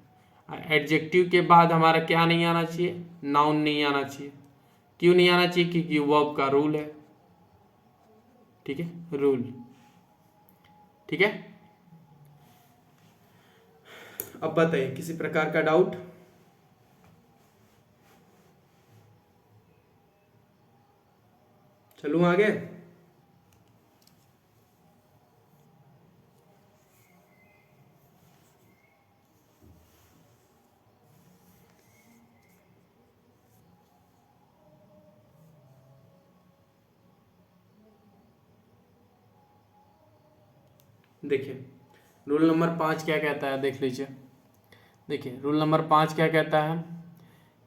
है। एडजेक्टिव के बाद हमारा क्या नहीं आना चाहिए, नाउन नहीं आना चाहिए। क्यों नहीं आना चाहिए, क्योंकि वर्ब का रूल है, ठीक है, रूल, ठीक है। अब बताइए किसी प्रकार का डाउट। चलूं आगे। देखिए रूल नंबर 5 क्या कहता है, देख लीजिए। देखिए रूल नंबर 5 क्या कहता है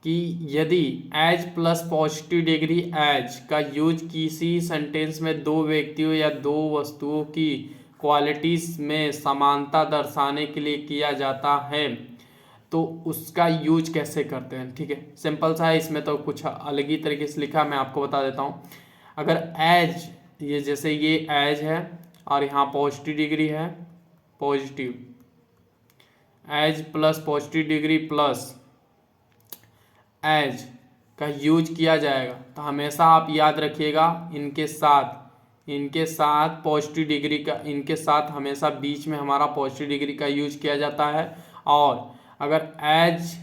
कि यदि as plus positive degree as का यूज किसी सेंटेंस में दो व्यक्तियों या दो वस्तुओं की क्वालिटीज में समानता दर्शाने के लिए किया जाता है तो उसका यूज कैसे करते हैं, ठीक है। सिंपल सा है, इसमें तो कुछ अलग ही तरीके से लिखा, मैं आपको बता देता हूँ। अगर एज, ये जैसे ये एज है और यहाँ पॉजिटिव डिग्री है, positive, as plus positive degree plus as का यूज किया जाएगा तो हमेशा आप याद रखिएगा इनके साथ पॉजिटिव डिग्री का, इनके साथ हमेशा बीच में हमारा पॉजिटिव डिग्री का यूज किया जाता है। और अगर एज,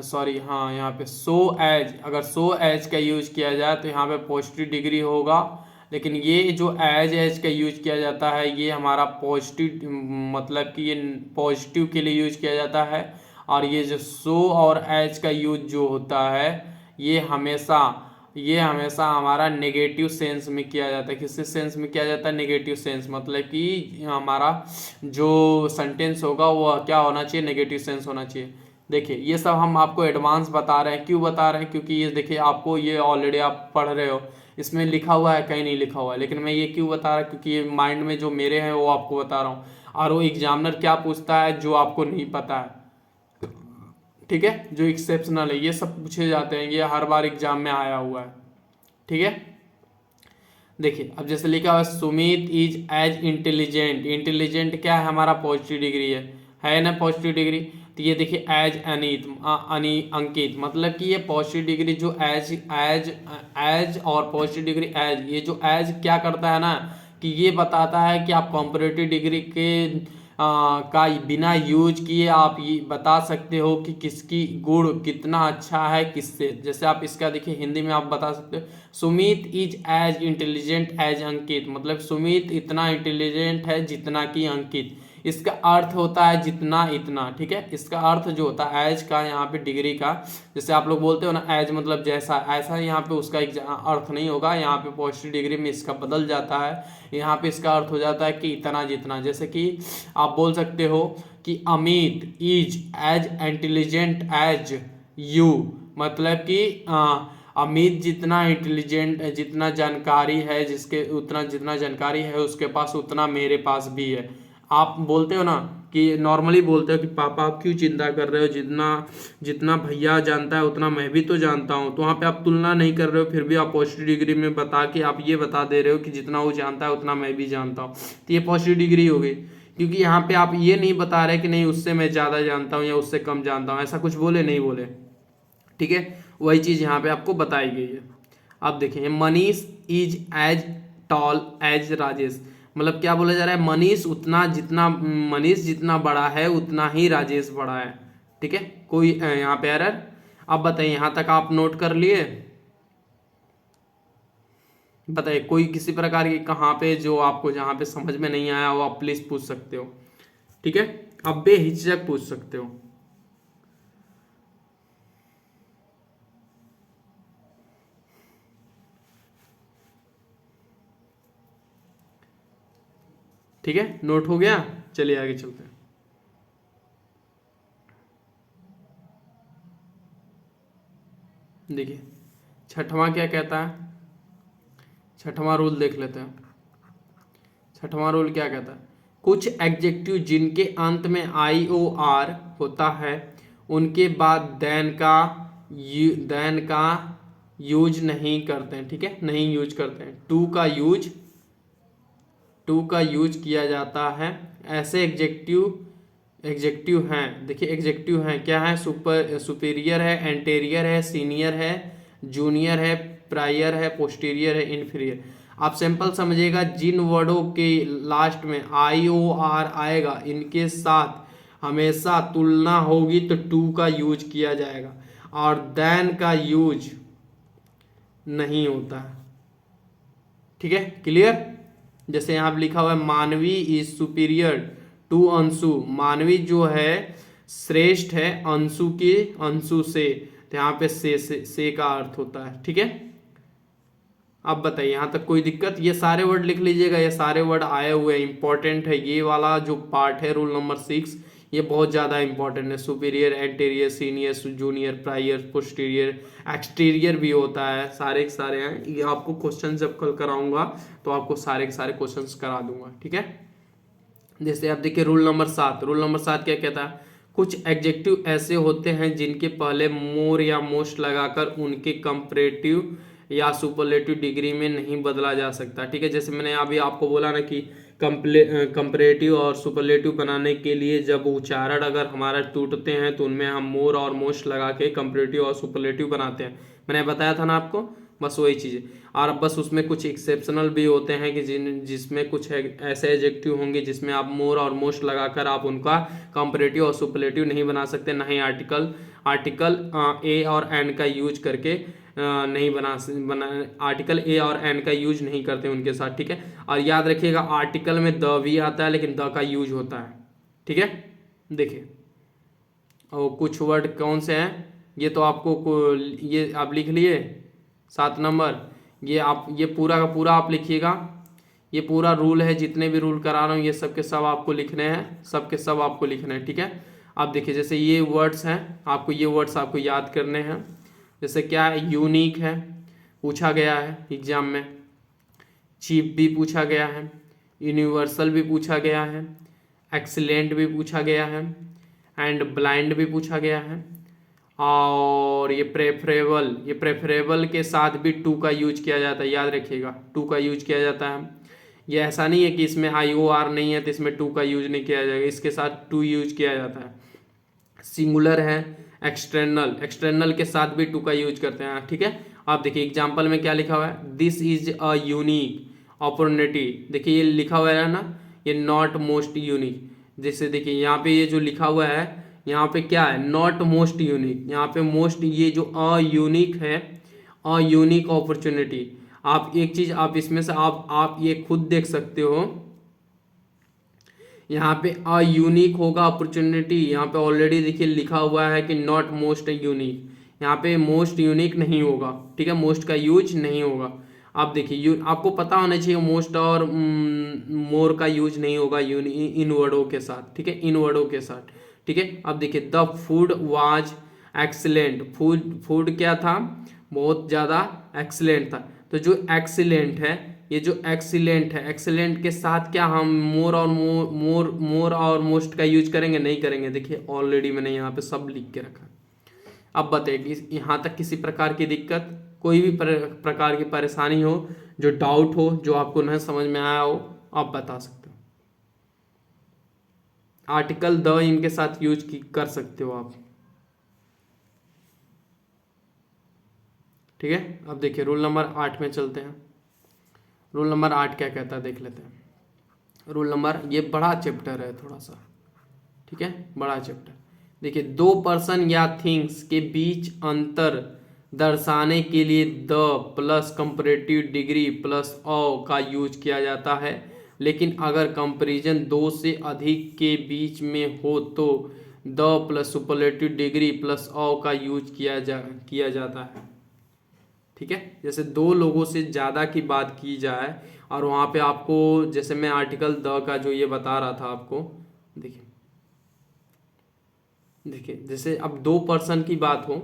सॉरी हाँ, यहाँ पे सो एज, अगर सो एज का यूज किया जाए तो यहाँ पे पॉजिटिव डिग्री होगा। लेकिन ये जो एज का यूज किया जाता है ये हमारा पॉजिटिव, मतलब कि ये पॉजिटिव के लिए यूज किया जाता है। और ये जो सो और एज का यूज जो होता है ये हमेशा हमारा नेगेटिव सेंस में किया जाता है। किस सेंस में किया जाता है, नेगेटिव सेंस, मतलब कि हमारा जो सेंटेंस होगा वो क्या होना चाहिए, नेगेटिव सेंस होना चाहिए। देखिए ये सब हम आपको एडवांस बता रहे हैं, क्यों बता रहे हैं, क्योंकि ये देखिए आपको ये ऑलरेडी आप पढ़ रहे हो, इसमें लिखा हुआ है, कहीं नहीं लिखा हुआ है, लेकिन मैं ये क्यों बता रहा, क्योंकि ये माइंड में जो मेरे हैं वो आपको बता रहा हूँ। और वो एग्जामिनर क्या पूछता है जो आपको नहीं पता है, ठीक है, जो एक्सेप्शनल है, ये सब पूछे जाते हैं, ये हर बार एग्जाम में आया हुआ है, ठीक है। देखिए अब जैसे लिखा हुआ है Sumit is as intelligent, intelligent क्या है हमारा पॉजिटिव डिग्री है ना पॉजिटिव डिग्री। तो ये देखिए एज अनित अंकित, मतलब कि ये पॉजिटिव डिग्री जो एज एज एज और पॉजिटिव डिग्री एज, ये जो एज क्या करता है ना कि ये बताता है कि आप कॉम्परेटिव डिग्री के का बिना यूज किए आप ये बता सकते हो कि किसकी गुण कितना अच्छा है किससे। जैसे आप इसका देखिए हिंदी में आप बता सकते हो Sumit is as intelligent as Ankit, मतलब सुमित इतना इंटेलिजेंट है जितना कि अंकित। इसका अर्थ होता है जितना इतना, ठीक है। इसका अर्थ जो होता है एज का यहाँ पे डिग्री का, जैसे आप लोग बोलते हो ना एज मतलब जैसा, ऐसा यहाँ पे उसका एक अर्थ नहीं होगा। यहाँ पे पॉजिटिव डिग्री में इसका बदल जाता है, यहाँ पे इसका अर्थ हो जाता है कि इतना जितना। जैसे कि आप बोल सकते हो कि Amit is as intelligent as you, मतलब कि अमित जितना इंटेलिजेंट, जितना जानकारी है जिसके उतना जितना जानकारी है उसके पास उतना मेरे पास भी है। आप बोलते हो ना कि नॉर्मली बोलते हो कि पापा आप क्यों चिंता कर रहे हो, जितना जितना भैया जानता है उतना मैं भी तो जानता हूँ। तो वहाँ पे आप तुलना नहीं कर रहे हो, फिर भी आप पॉजिटिव डिग्री में बता के आप ये बता दे रहे हो कि जितना वो जानता है उतना मैं भी जानता हूँ। तो ये पॉजिटिव डिग्री हो गई, क्योंकि यहाँ पे आप ये नहीं बता रहे कि नहीं उससे मैं ज़्यादा जानता हूँ या उससे कम जानता हूँ, ऐसा कुछ बोले नहीं बोले, ठीक है। वही चीज़ यहाँ पे आपको बताई गई है। अब देखिए Manish is as tall as Rajesh, मतलब क्या बोला जा रहा है मनीष जितना बड़ा है उतना ही राजेश बड़ा है, ठीक है। कोई यहाँ पे एरर। अब बताइए यहाँ तक आप नोट कर लिए, बताइए कोई किसी प्रकार की कहाँ पे जो आपको जहाँ पे समझ में नहीं आया वो आप प्लीज पूछ सकते हो, ठीक है। अब बेहिचक पूछ सकते हो। ठीक है, नोट हो गया, चलिए आगे चलते हैं। देखिए छठवां क्या कहता है, छठवां रूल देख लेते हैं। छठवां रूल क्या कहता है, कुछ एडजेक्टिव जिनके अंत में आई ओ आर होता है उनके बाद देन का यूज नहीं करते हैं, ठीक है, नहीं यूज करते हैं। टू का यूज किया जाता है। ऐसे एग्जेक्टिव हैं, देखिए एग्जेक्टिव हैं क्या है, सुपीरियर है, एंटेरियर है, सीनियर है, जूनियर है, प्रायर है, पोस्टीरियर है, इन्फीरियर। आप सिंपल समझिएगा, जिन वर्डों के लास्ट में आई ओ आर आएगा इनके साथ हमेशा तुलना होगी तो टू का यूज किया जाएगा और देन का यूज नहीं होता है, ठीक है, क्लियर। जैसे यहाँ पे लिखा हुआ है मानवी इज सुपीरियर टू अंशु, मानवी जो है श्रेष्ठ है अंशु से, तो यहाँ पे से का अर्थ होता है, ठीक है। अब बताइए यहाँ तक कोई दिक्कत, ये सारे वर्ड लिख लीजिएगा, ये सारे वर्ड आए हुए इंपॉर्टेंट है। ये वाला जो पार्ट है रूल नंबर 6 ये बहुत ज़्यादा इंपॉर्टेंट है। Superior, anterior, senior, junior, prior, posterior, exterior भी होता है, सारे के सारे हैं। ये आपको क्वेश्चन जब कल कराऊंगा तो आपको सारे के सारे क्वेश्चन करा दूंगा, ठीक है। जैसे आप देखिए रूल नंबर 7, रूल नंबर 7 क्या कहता है, कुछ एडजेक्टिव ऐसे होते हैं जिनके पहले मोर या मोस्ट लगाकर उनके कंपैरेटिव या सुपरलेटिव डिग्री में नहीं बदला जा सकता, ठीक है। जैसे मैंने अभी आपको बोला ना कि कंपैरेटिव और सुपरलेटिव बनाने के लिए जब उच्चारण अगर हमारा टूटते हैं तो उनमें हम मोर और मोस्ट लगा के कंपैरेटिव और सुपरलेटिव बनाते हैं, मैंने बताया था ना आपको, बस वही चीज़ है। और बस उसमें कुछ एक्सेप्शनल भी होते हैं कि जिसमें कुछ ऐसे एडजेक्टिव होंगे जिसमें आप मोर और मोस्ट लगाकर आप उनका कंपैरेटिव और सुपरलेटिव नहीं बना सकते, ना ही आर्टिकल ए और एन का यूज करके नहीं बना आर्टिकल ए और एन का यूज नहीं करते उनके साथ, ठीक है। और याद रखिएगा आर्टिकल में द भी आता है लेकिन द का यूज होता है, ठीक है। देखिए और कुछ वर्ड कौन से हैं, ये तो आपको ये आप लिख लिए 7 नंबर, ये पूरा का पूरा आप लिखिएगा। ये पूरा रूल है, जितने भी रूल करा रहा हूँ ये सब के सब आपको लिखने हैं, सब के सब आपको लिखने हैं, ठीक है। अब देखिए जैसे ये वर्ड्स हैं, आपको ये वर्ड्स आपको याद करने हैं। जैसे क्या है, यूनिक है, पूछा गया है एग्जाम में, चीप भी पूछा गया है, यूनिवर्सल भी पूछा गया है, एक्सीलेंट भी पूछा गया है, एंड ब्लाइंड भी पूछा गया है, और ये प्रेफरेबल के साथ भी टू का यूज किया जाता है, याद रखिएगा टू का यूज किया जाता है। ये ऐसा नहीं है कि इसमें IOR नहीं है तो इसमें टू का यूज नहीं किया जाएगा, इसके साथ टू यूज किया जाता है। सिंगुलर है, एक्सटर्नल के साथ भी टू का यूज करते हैं, ठीक है। आप देखिए एग्जाम्पल में क्या लिखा हुआ है, this is a unique opportunity. देखिए ये लिखा हुआ है ना, ये नॉट मोस्ट यूनिक। जैसे देखिए यहाँ पे ये जो लिखा हुआ है, यहाँ पे क्या है, नॉट मोस्ट यूनिक, यहाँ पे मोस्ट, ये जो अयूनिक है, अयूनिक अपॉर्चुनिटी। आप एक चीज आप इसमें से आप ये खुद देख सकते हो, यहाँ पे यूनिक होगा अपॉर्चुनिटी, यहाँ पे ऑलरेडी देखिए लिखा हुआ है कि नॉट मोस्ट यूनिक, यहाँ पे मोस्ट यूनिक नहीं होगा, ठीक है, मोस्ट का यूज नहीं होगा। आप देखिए आपको पता होना चाहिए मोस्ट और मोर का यूज नहीं होगा इन वर्डों के साथ, ठीक है, इन वर्डों के साथ, ठीक है। अब देखिए the food was excellent, food क्या था, बहुत ज़्यादा एक्सीलेंट था। तो जो एक्सीलेंट है, ये जो एक्सीलेंट है, एक्सीलेंट के साथ क्या हम मोर और मोस्ट का यूज करेंगे, नहीं करेंगे। देखिए ऑलरेडी मैंने यहाँ पे सब लिख के रखा। अब बताइए कि यहाँ तक किसी प्रकार की दिक्कत, कोई भी प्रकार की परेशानी हो, जो डाउट हो, जो आपको नहीं समझ में आया हो, आप बता सकते हो। आर्टिकल द इनके साथ यूज कर सकते हो आप, ठीक है। अब देखिए रूल नंबर 8 में चलते हैं। रूल नंबर 8 क्या कहता है देख लेते हैं। रूल नंबर, ये बड़ा चैप्टर है थोड़ा सा, ठीक है, बड़ा चैप्टर। देखिए दो पर्सन या थिंग्स के बीच अंतर दर्शाने के लिए the plus comparative degree plus of का यूज किया जाता है, लेकिन अगर कंपैरिजन दो से अधिक के बीच में हो तो the plus superlative degree plus of का यूज किया जाता है, ठीक है। जैसे दो लोगों से ज़्यादा की बात की जाए और वहाँ पे आपको, जैसे मैं आर्टिकल द का जो ये बता रहा था आपको, देखिए देखिए जैसे अब दो पर्सन की बात हो,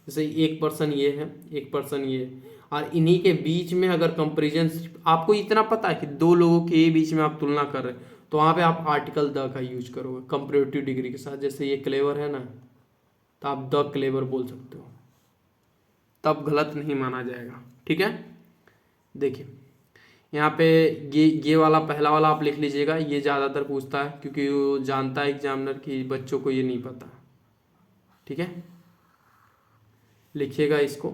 जैसे एक पर्सन ये है, एक पर्सन ये है, और इन्हीं के बीच में अगर कंपैरिजन, आपको इतना पता है कि दो लोगों के बीच में आप तुलना कर रहे हैं, तो वहाँ पे आप आर्टिकल द का यूज करोगे कंपैरेटिव डिग्री के साथ। जैसे ये क्लेवर है ना, तो आप द क्लेवर बोल सकते हो, तब गलत नहीं माना जाएगा, ठीक है। देखिए यहाँ पे ये वाला पहला वाला आप लिख लीजिएगा, ये ज़्यादातर पूछता है क्योंकि वो जानता है एग्जामिनर कि बच्चों को ये नहीं पता, ठीक है। लिखिएगा इसको,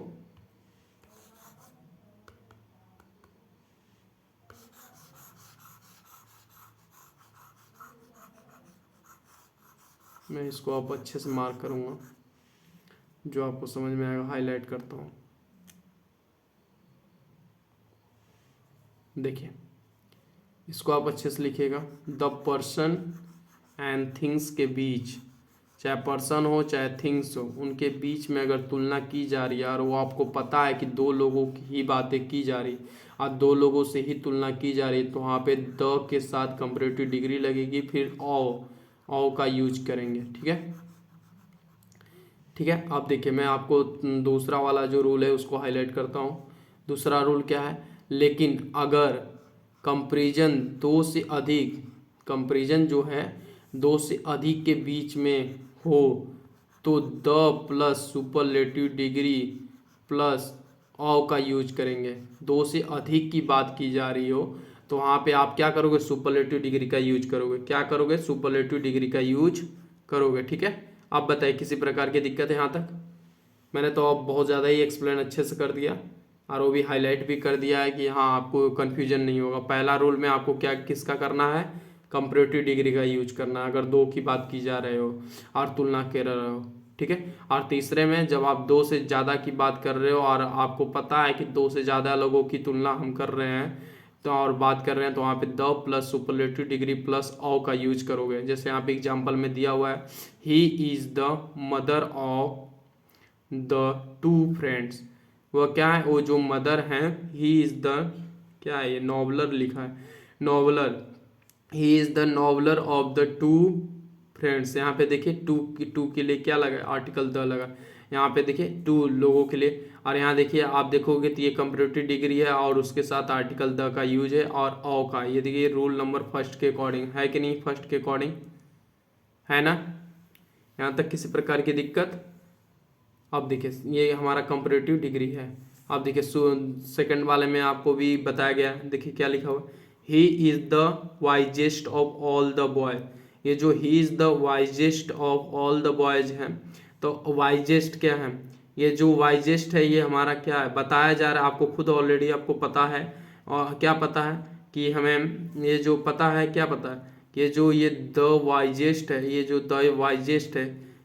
मैं इसको आप अच्छे से मार्क करूँगा, जो आपको समझ में आएगा हाईलाइट करता हूँ। देखिए इसको आप अच्छे से लिखिएगा, द पर्सन एंड थिंग्स के बीच, चाहे पर्सन हो चाहे थिंग्स हो, उनके बीच में अगर तुलना की जा रही है और वो आपको पता है कि दो लोगों की ही बातें की जा रही और दो लोगों से ही तुलना की जा रही, तो वहाँ पे द के साथ कंपैरेटिव डिग्री लगेगी, फिर ऑ का यूज करेंगे, ठीक है, ठीक है। अब देखिए मैं आपको दूसरा वाला जो रूल है उसको हाईलाइट करता हूँ। दूसरा रूल क्या है, लेकिन अगर कंपैरिजन दो से अधिक, कंपैरिजन जो है दो से अधिक के बीच में हो तो the plus superlative degree plus of का यूज करेंगे। दो से अधिक की बात की जा रही हो तो वहाँ पे आप क्या करोगे, सुपरलेटिव डिग्री का यूज करोगे। क्या करोगे, सुपरलेटिव डिग्री का यूज करोगे, ठीक है। आप बताइए किसी प्रकार की दिक्कत है यहाँ तक? मैंने तो अब बहुत ज़्यादा ही एक्सप्लेन अच्छे से कर दिया और वो भी हाईलाइट भी कर दिया है कि हाँ आपको कन्फ्यूजन नहीं होगा। पहला रूल में आपको क्या किसका करना है, कंपैरेटिव डिग्री का यूज करना है अगर दो की बात की जा रहे हो और तुलना कर रहे हो, ठीक है। और तीसरे में जब आप दो से ज़्यादा की बात कर रहे हो और आपको पता है कि दो से ज़्यादा लोगों की तुलना हम कर रहे हैं तो और बात कर रहे हैं, तो वहाँ पे the plus superlative degree plus of का यूज करोगे। जैसे यहाँ पे एग्जाम्पल में दिया हुआ है, ही is the mother of the two friends. वह क्या है, वो जो मदर हैं, ही इज़ द, क्या है ये नॉवलर लिखा है, noveller, he is the noveller of the two friends. यहाँ पे देखिए टू के लिए क्या लगा, आर्टिकल द लगा। यहाँ पे देखिए टू लोगों के लिए, और यहाँ देखिए आप देखोगे तो ये कंपैरेटिव डिग्री है और उसके साथ आर्टिकल द का यूज है और ऑ का। ये देखिए रूल नंबर फर्स्ट के अकॉर्डिंग है कि नहीं, फर्स्ट के अकॉर्डिंग है ना। यहाँ तक किसी प्रकार की दिक्कत? अब देखिए ये हमारा कंपैरेटिव डिग्री है। अब देखिए सेकंड वाले में आपको भी बताया गया है, देखिए क्या लिखा हुआ है, he is the wisest of all the boy. ये जो he is the wisest of all the boys हैं, तो वाइजेस्ट क्या है, ये जो वाइजेस्ट है ये हमारा क्या है बताया जा रहा है, आपको खुद ऑलरेडी आपको पता है। और क्या पता है कि हमें ये जो पता है, क्या पता है, ये जो ये द वाइजेस्ट है, ये जो द वाइजेस्ट है,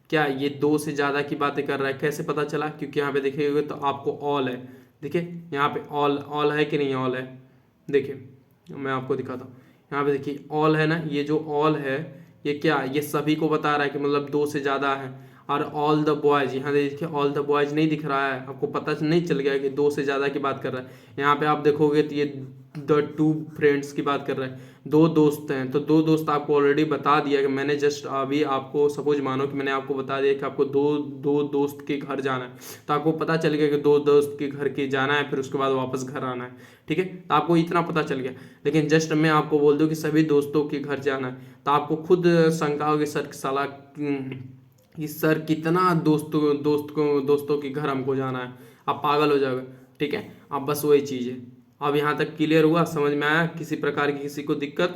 क्या ये दो से ज़्यादा की बातें कर रहा है। कैसे पता चला, क्योंकि यहाँ पे देखिएगा तो आपको ऑल है, देखिए यहाँ पे ऑल ऑल है कि नहीं, ऑल है। देखिए मैं आपको दिखाता हूँ, यहाँ पे देखिए ऑल है ना, ये जो ऑल है ये क्या, ये सभी को बता रहा है कि मतलब दो से ज़्यादा है। और ऑल द बॉयज, यहाँ देखिए ऑल द बॉयज नहीं दिख रहा है, आपको पता नहीं चल गया कि दो से ज़्यादा की बात कर रहा है। यहाँ पे आप देखोगे तो ये द टू फ्रेंड्स की बात कर रहा है, दो दोस्त हैं। तो दो दोस्त आपको ऑलरेडी बता दिया कि मैंने जस्ट अभी आपको सपोज मानो कि मैंने आपको बता दिया कि आपको दो दो दोस्त के घर जाना है, तो आपको पता चल गया कि दो दोस्त के घर के जाना है, फिर उसके बाद वापस घर आना है, ठीक है, तो आपको इतना पता चल गया। लेकिन जस्ट मैं आपको बोल दूं कि सभी दोस्तों के घर जाना है, तो आपको खुद शंका होगी सर साला कि सर कितना दोस्तों के घर हमको जाना है, आप पागल हो जाओगे, ठीक है। अब बस वही चीज़ है। अब यहाँ तक क्लियर हुआ, समझ में आया, किसी प्रकार की किसी को दिक्कत।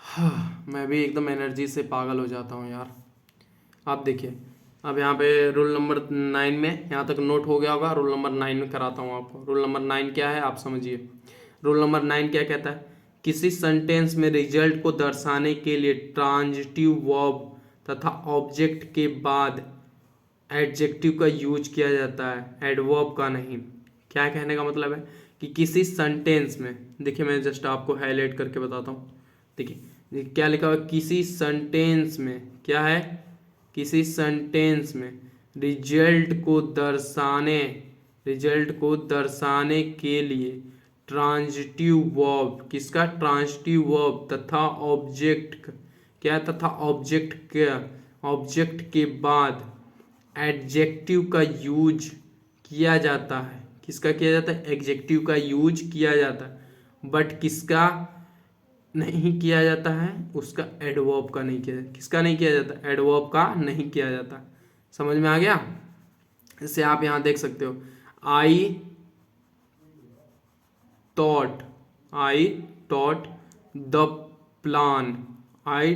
हाँ, मैं भी एकदम एनर्जी से पागल हो जाता हूँ यार। आप देखिए अब यहाँ पे रूल नंबर 9 में, यहाँ तक नोट हो गया होगा, रूल नंबर 9 में कराता हूँ आपको। रूल नंबर 9 क्या है आप समझिए। रूल नंबर 9 क्या कहता है, किसी सेंटेंस में रिजल्ट को दर्शाने के लिए ट्रांजिटिव वर्ब तथा ऑब्जेक्ट के बाद एडजेक्टिव का यूज किया जाता है, एडवर्ब का नहीं। क्या कहने का मतलब है कि किसी सेंटेंस में, देखिए मैं जस्ट आपको हाईलाइट करके बताता हूँ। देखिए क्या लिखा हुआ है, किसी सेंटेंस में, क्या है, किसी सेंटेंस में रिजल्ट को दर्शाने के लिए ट्रांजिटिव वर्ब, किसका, ट्रांजिटिव वर्ब तथा ऑब्जेक्ट, क्या, तथा ऑब्जेक्ट के बाद एडजेक्टिव का यूज किया जाता है। किसका किया जाता है, एडजेक्टिव का यूज किया जाता है, बट किसका नहीं किया जाता है, उसका एडवर्ब का नहीं किया जाता। किसका नहीं किया जाता, एडवर्ब का नहीं किया जाता। समझ में आ गया। इससे आप यहां देख सकते हो, I thought the plan, I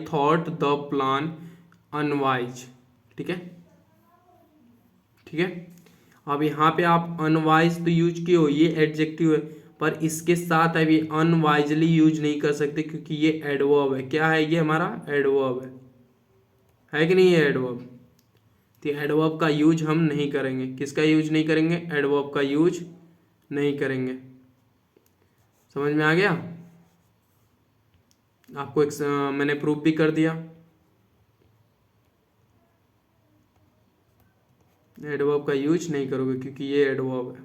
thought the plan unwise, ठीक है, ठीक है। अब यहाँ पे आप अनवाइज तो यूज किए हो, ये एडजेक्टिव है, पर इसके साथ अभी अनवाइजली यूज नहीं कर सकते क्योंकि ये एडवर्ब है। क्या है, ये हमारा एडवर्ब है कि नहीं, ये एडवर्ब। तो एडवर्ब का यूज हम नहीं करेंगे। किसका यूज नहीं करेंगे, एडवर्ब का यूज नहीं करेंगे। समझ में आ गया। आपको एक मैंने प्रूफ भी कर दिया, एडवर्ब का यूज नहीं करोगे क्योंकि ये एडवर्ब है।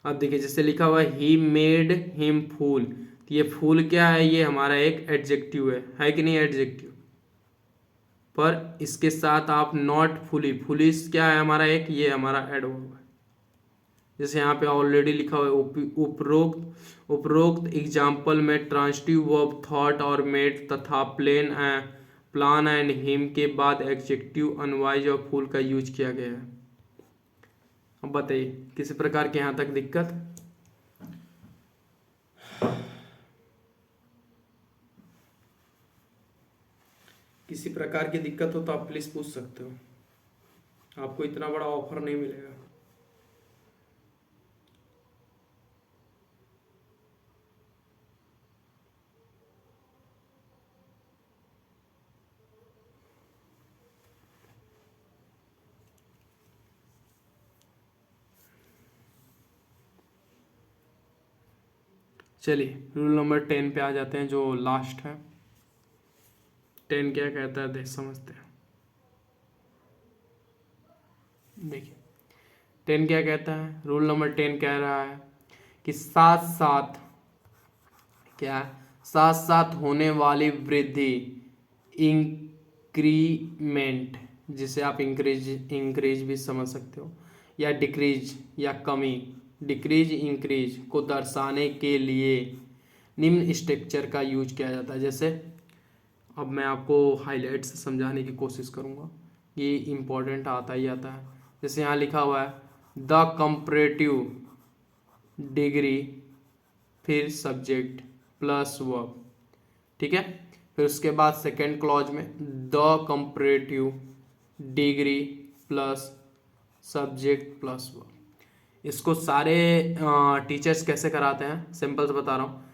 अब देखिए जैसे लिखा हुआ है ही मेड हिम फूल, तो ये फूल क्या है, ये हमारा एक एडजेक्टिव है कि नहीं, एडजेक्टिव। पर इसके साथ आप नॉट फुली, फुलिश क्या है हमारा एक, ये हमारा एडवर्ब है। जैसे यहाँ पे ऑलरेडी लिखा हुआ है उपरोक्त एग्जाम्पल में ट्रांजिटिव वर्ब थॉट और मेड तथा प्लान एंड हिम के बाद एडजेक्टिव अनवाइज और फूल का यूज किया गया है। अब बताइए किसी प्रकार के यहाँ तक दिक्कत। किसी प्रकार की दिक्कत हो तो आप प्लीज पूछ सकते हो, आपको इतना बड़ा ऑफर नहीं मिलेगा। चलिए रूल नंबर 10 पे आ जाते हैं, जो लास्ट है। 10 क्या कहता है देख समझते हैं। देखिए 10 क्या कहता है, रूल नंबर 10 कह रहा है कि साथ साथ, क्या है, साथ साथ होने वाली वृद्धि, इंक्रीमेंट, जिसे आप इंक्रीज भी समझ सकते हो, या डिक्रीज या कमी, डिक्रीज इंक्रीज को दर्शाने के लिए निम्न स्ट्रक्चर का यूज किया जाता है। जैसे अब मैं आपको हाईलाइट से समझाने की कोशिश करूँगा, ये इम्पोर्टेंट आता ही आता है। जैसे यहाँ लिखा हुआ है द कंपैरेटिव डिग्री, फिर सब्जेक्ट प्लस वर्ब, ठीक है। फिर उसके बाद सेकेंड क्लॉज में the comparative degree plus subject plus verb. इसको सारे टीचर्स कैसे कराते हैं, सिंपल से बता रहा हूँ।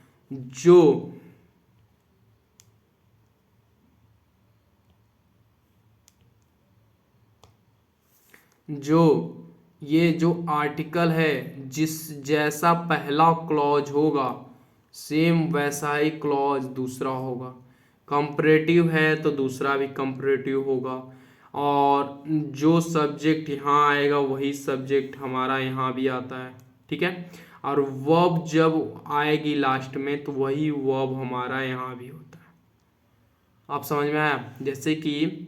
ये जो आर्टिकल है, जिस जैसा पहला क्लॉज होगा सेम वैसा ही क्लॉज दूसरा होगा। कंपैरेटिव है तो दूसरा भी कंपैरेटिव होगा, और जो सब्जेक्ट यहाँ आएगा वही सब्जेक्ट हमारा यहाँ भी आता है, ठीक है। और वर्ब जब आएगी लास्ट में तो वही वर्ब हमारा यहाँ भी होता है। आप समझ में आया? जैसे कि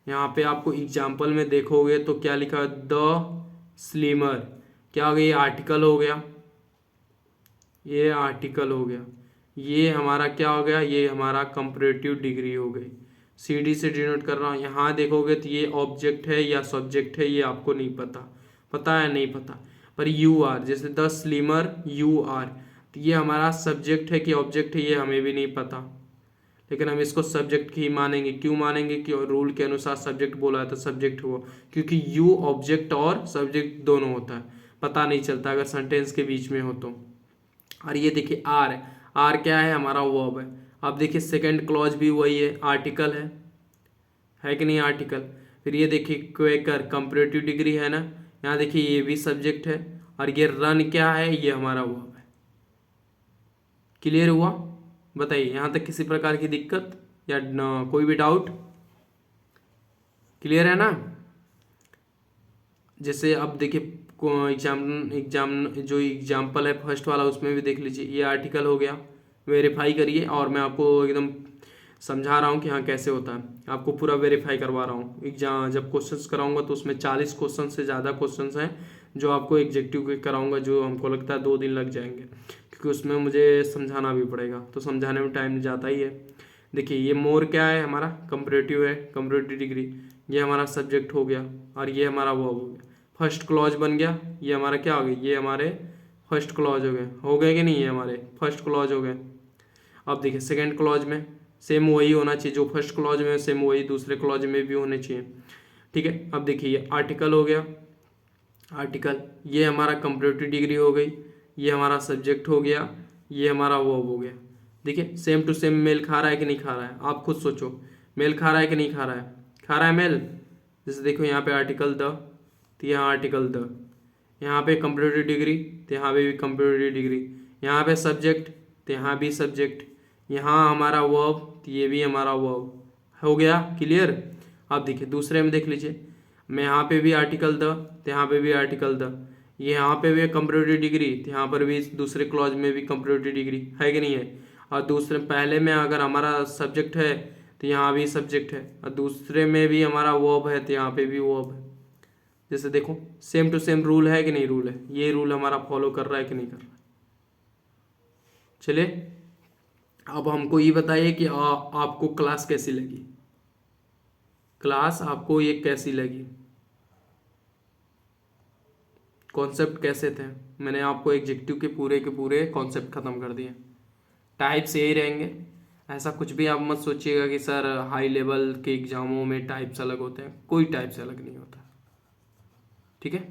यहाँ पे आपको एग्जाम्पल में देखोगे तो क्या लिखा है, द स्लीमर, क्या हो गया, ये आर्टिकल हो गया, ये आर्टिकल हो गया, ये हमारा क्या हो गया, ये हमारा कंपैरेटिव डिग्री हो गई। सी डी से डिनोट कर रहा हूँ। यहाँ देखोगे तो ये ऑब्जेक्ट है या सब्जेक्ट है, ये आपको नहीं पता, पता है नहीं पता। पर यू आर, जैसे द स्लीमर यू आर, तो ये हमारा सब्जेक्ट है कि ऑब्जेक्ट है, ये हमें भी नहीं पता, लेकिन हम इसको सब्जेक्ट ही मानेंगे। क्यों मानेंगे? कि रूल के अनुसार सब्जेक्ट बोला है तो सब्जेक्ट हुआ, क्योंकि यू ऑब्जेक्ट और सब्जेक्ट दोनों होता है, पता नहीं चलता अगर सेंटेंस के बीच में हो तो। और ये देखिए आर है, आर क्या है, हमारा वर्ब है। अब देखिए सेकंड क्लॉज भी वही है, आर्टिकल है कि नहीं आर्टिकल। फिर ये देखिए क्वेकर, कंपैरेटिव डिग्री है ना, यहाँ देखिए ये भी सब्जेक्ट है, और ये रन क्या है, ये हमारा वर्ब है। क्लियर हुआ? बताइए यहाँ तक किसी प्रकार की दिक्कत या कोई भी डाउट? क्लियर है ना? जैसे अब देखिए एग्जाम एग्जाम जो एग्जाम्पल है फर्स्ट वाला, उसमें भी देख लीजिए, ये आर्टिकल हो गया, वेरीफाई करिए। और मैं आपको एकदम समझा रहा हूँ कि हाँ कैसे होता है, आपको पूरा वेरीफाई करवा रहा हूँ। एग्जाम जब क्वेश्चंस कराऊंगा तो उसमें 40 क्वेश्चन से ज़्यादा क्वेश्चंस हैं जो आपको एग्जेक्टिव के कराऊंगा, जो हमको लगता है 2 दिन लग जाएंगे, क्योंकि उसमें मुझे समझाना भी पड़ेगा, तो समझाने में टाइम जाता ही है। देखिए ये मोर क्या है, हमारा कंपैरेटिव है, कंपैरेटिव डिग्री, ये हमारा सब्जेक्ट हो गया, और ये हमारा वर्ब हो गया। फर्स्ट क्लॉज बन गया, ये हमारा क्या हो गया, ये हमारे फर्स्ट क्लॉज हो गए कि नहीं, ये हमारे फर्स्ट क्लॉज हो गए। अब देखिए सेकंड क्लॉज में सेम वही होना चाहिए, जो फर्स्ट क्लॉज में सेम वही दूसरे क्लॉज में भी होने चाहिए, ठीक है। अब देखिए ये आर्टिकल हो गया, आर्टिकल, ये हमारा कंपैरेटिव डिग्री हो गई, ये हमारा सब्जेक्ट हो गया, ये हमारा वर्ब हो गया। देखिए सेम टू सेम मेल खा रहा है कि नहीं खा रहा है, आप खुद सोचो, मेल खा रहा है कि नहीं खा रहा है, खा रहा है मेल। जैसे देखो यहाँ पे आर्टिकल द, तो यहाँ आर्टिकल द, यहाँ पे कंपैरेटिव डिग्री तो यहाँ पे भी कंपैरेटिव डिग्री, यहाँ पे सब्जेक्ट तो यहाँ भी सब्जेक्ट, यहाँ हमारा वर्ब तो ये भी हमारा वर्ब हो गया। क्लियर? अब देखिए दूसरे में देख लीजिए, मैं यहाँ पे भी आर्टिकल द तो यहाँ पे भी आर्टिकल द, ये यहाँ पे भी कंपैरेटिव डिग्री तो यहाँ पर भी दूसरे क्लॉज में भी कंपैरेटिव डिग्री है कि नहीं है। और दूसरे पहले में अगर हमारा सब्जेक्ट है तो यहाँ भी सब्जेक्ट है, और दूसरे में भी हमारा वर्ब है तो यहाँ पे भी वर्ब है। जैसे देखो सेम टू सेम रूल है कि नहीं, रूल है, ये रूल हमारा फॉलो कर रहा है कि नहीं कर रहा है। चलिए अब हमको ये बताइए कि आपको क्लास कैसी लगी, क्लास आपको ये कैसी लगी, कॉन्सेप्ट कैसे थे। मैंने आपको एग्जेक्टिव के पूरे कॉन्सेप्ट खत्म कर दिए। टाइप्स यही रहेंगे, ऐसा कुछ भी आप मत सोचिएगा कि सर हाई लेवल के एग्जामों में टाइप्स अलग होते हैं, कोई टाइप्स अलग नहीं होता, ठीक है।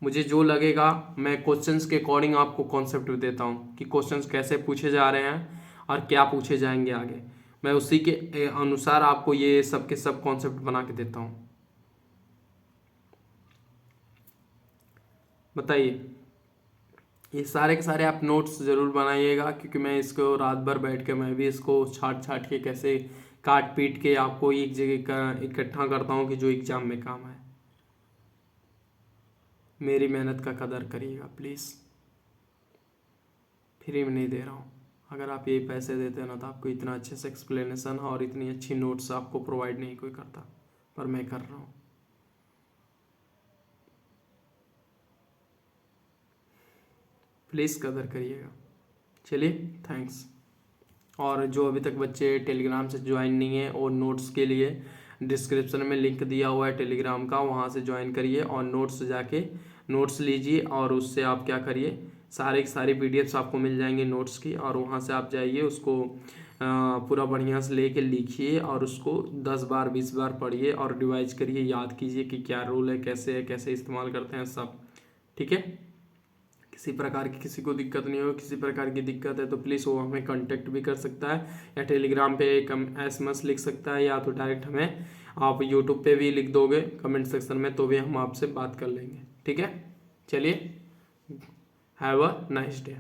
मुझे जो लगेगा मैं क्वेश्चंस के अकॉर्डिंग आपको कॉन्सेप्ट देता हूँ कि क्वेश्चंस कैसे पूछे जा रहे हैं और क्या पूछे जाएंगे आगे, मैं उसी के अनुसार आपको ये सब के सब कॉन्सेप्ट बना के देता हूँ। बताइए, ये सारे के सारे आप नोट्स ज़रूर बनाइएगा, क्योंकि मैं इसको रात भर बैठ के मैं भी इसको छाट छाट के कैसे काट पीट के आपको एक जगह का इकट्ठा करता हूँ कि जो एग्ज़ाम में काम आए। मेरी मेहनत का कदर करिएगा प्लीज़, फ्री में नहीं दे रहा हूँ। अगर आप यही पैसे देते ना तो आपको इतना अच्छे से एक्सप्लेनेशन और इतनी अच्छी नोट्स आपको प्रोवाइड नहीं कोई करता, पर मैं कर रहा हूँ। प्लीज़ कदर करिएगा। चलिए, थैंक्स। और जो अभी तक बच्चे टेलीग्राम से ज्वाइन नहीं है, और नोट्स के लिए डिस्क्रिप्शन में लिंक दिया हुआ है टेलीग्राम का, वहाँ से ज्वाइन करिए और नोट्स जाके नोट्स लीजिए, और उससे आप क्या करिए, सारे की सारी पीडीएफ्स आपको मिल जाएंगे नोट्स की, और वहाँ से आप जाइए उसको पूरा बढ़िया से लेके लिखिए, और उसको 10 बार 20 बार पढ़िए और रिवाइज करिए, याद कीजिए कि क्या रूल है, कैसे इस्तेमाल करते हैं सब। ठीक है, किसी प्रकार की किसी को दिक्कत नहीं हो, किसी प्रकार की दिक्कत है तो प्लीज़ वो हमें कांटेक्ट भी कर सकता है, या टेलीग्राम पे एक SMS लिख सकता है, या तो डायरेक्ट हमें आप यूट्यूब पे भी लिख दोगे कमेंट सेक्शन में, तो भी हम आपसे बात कर लेंगे। ठीक है, चलिए, हैव अ नाइस डे।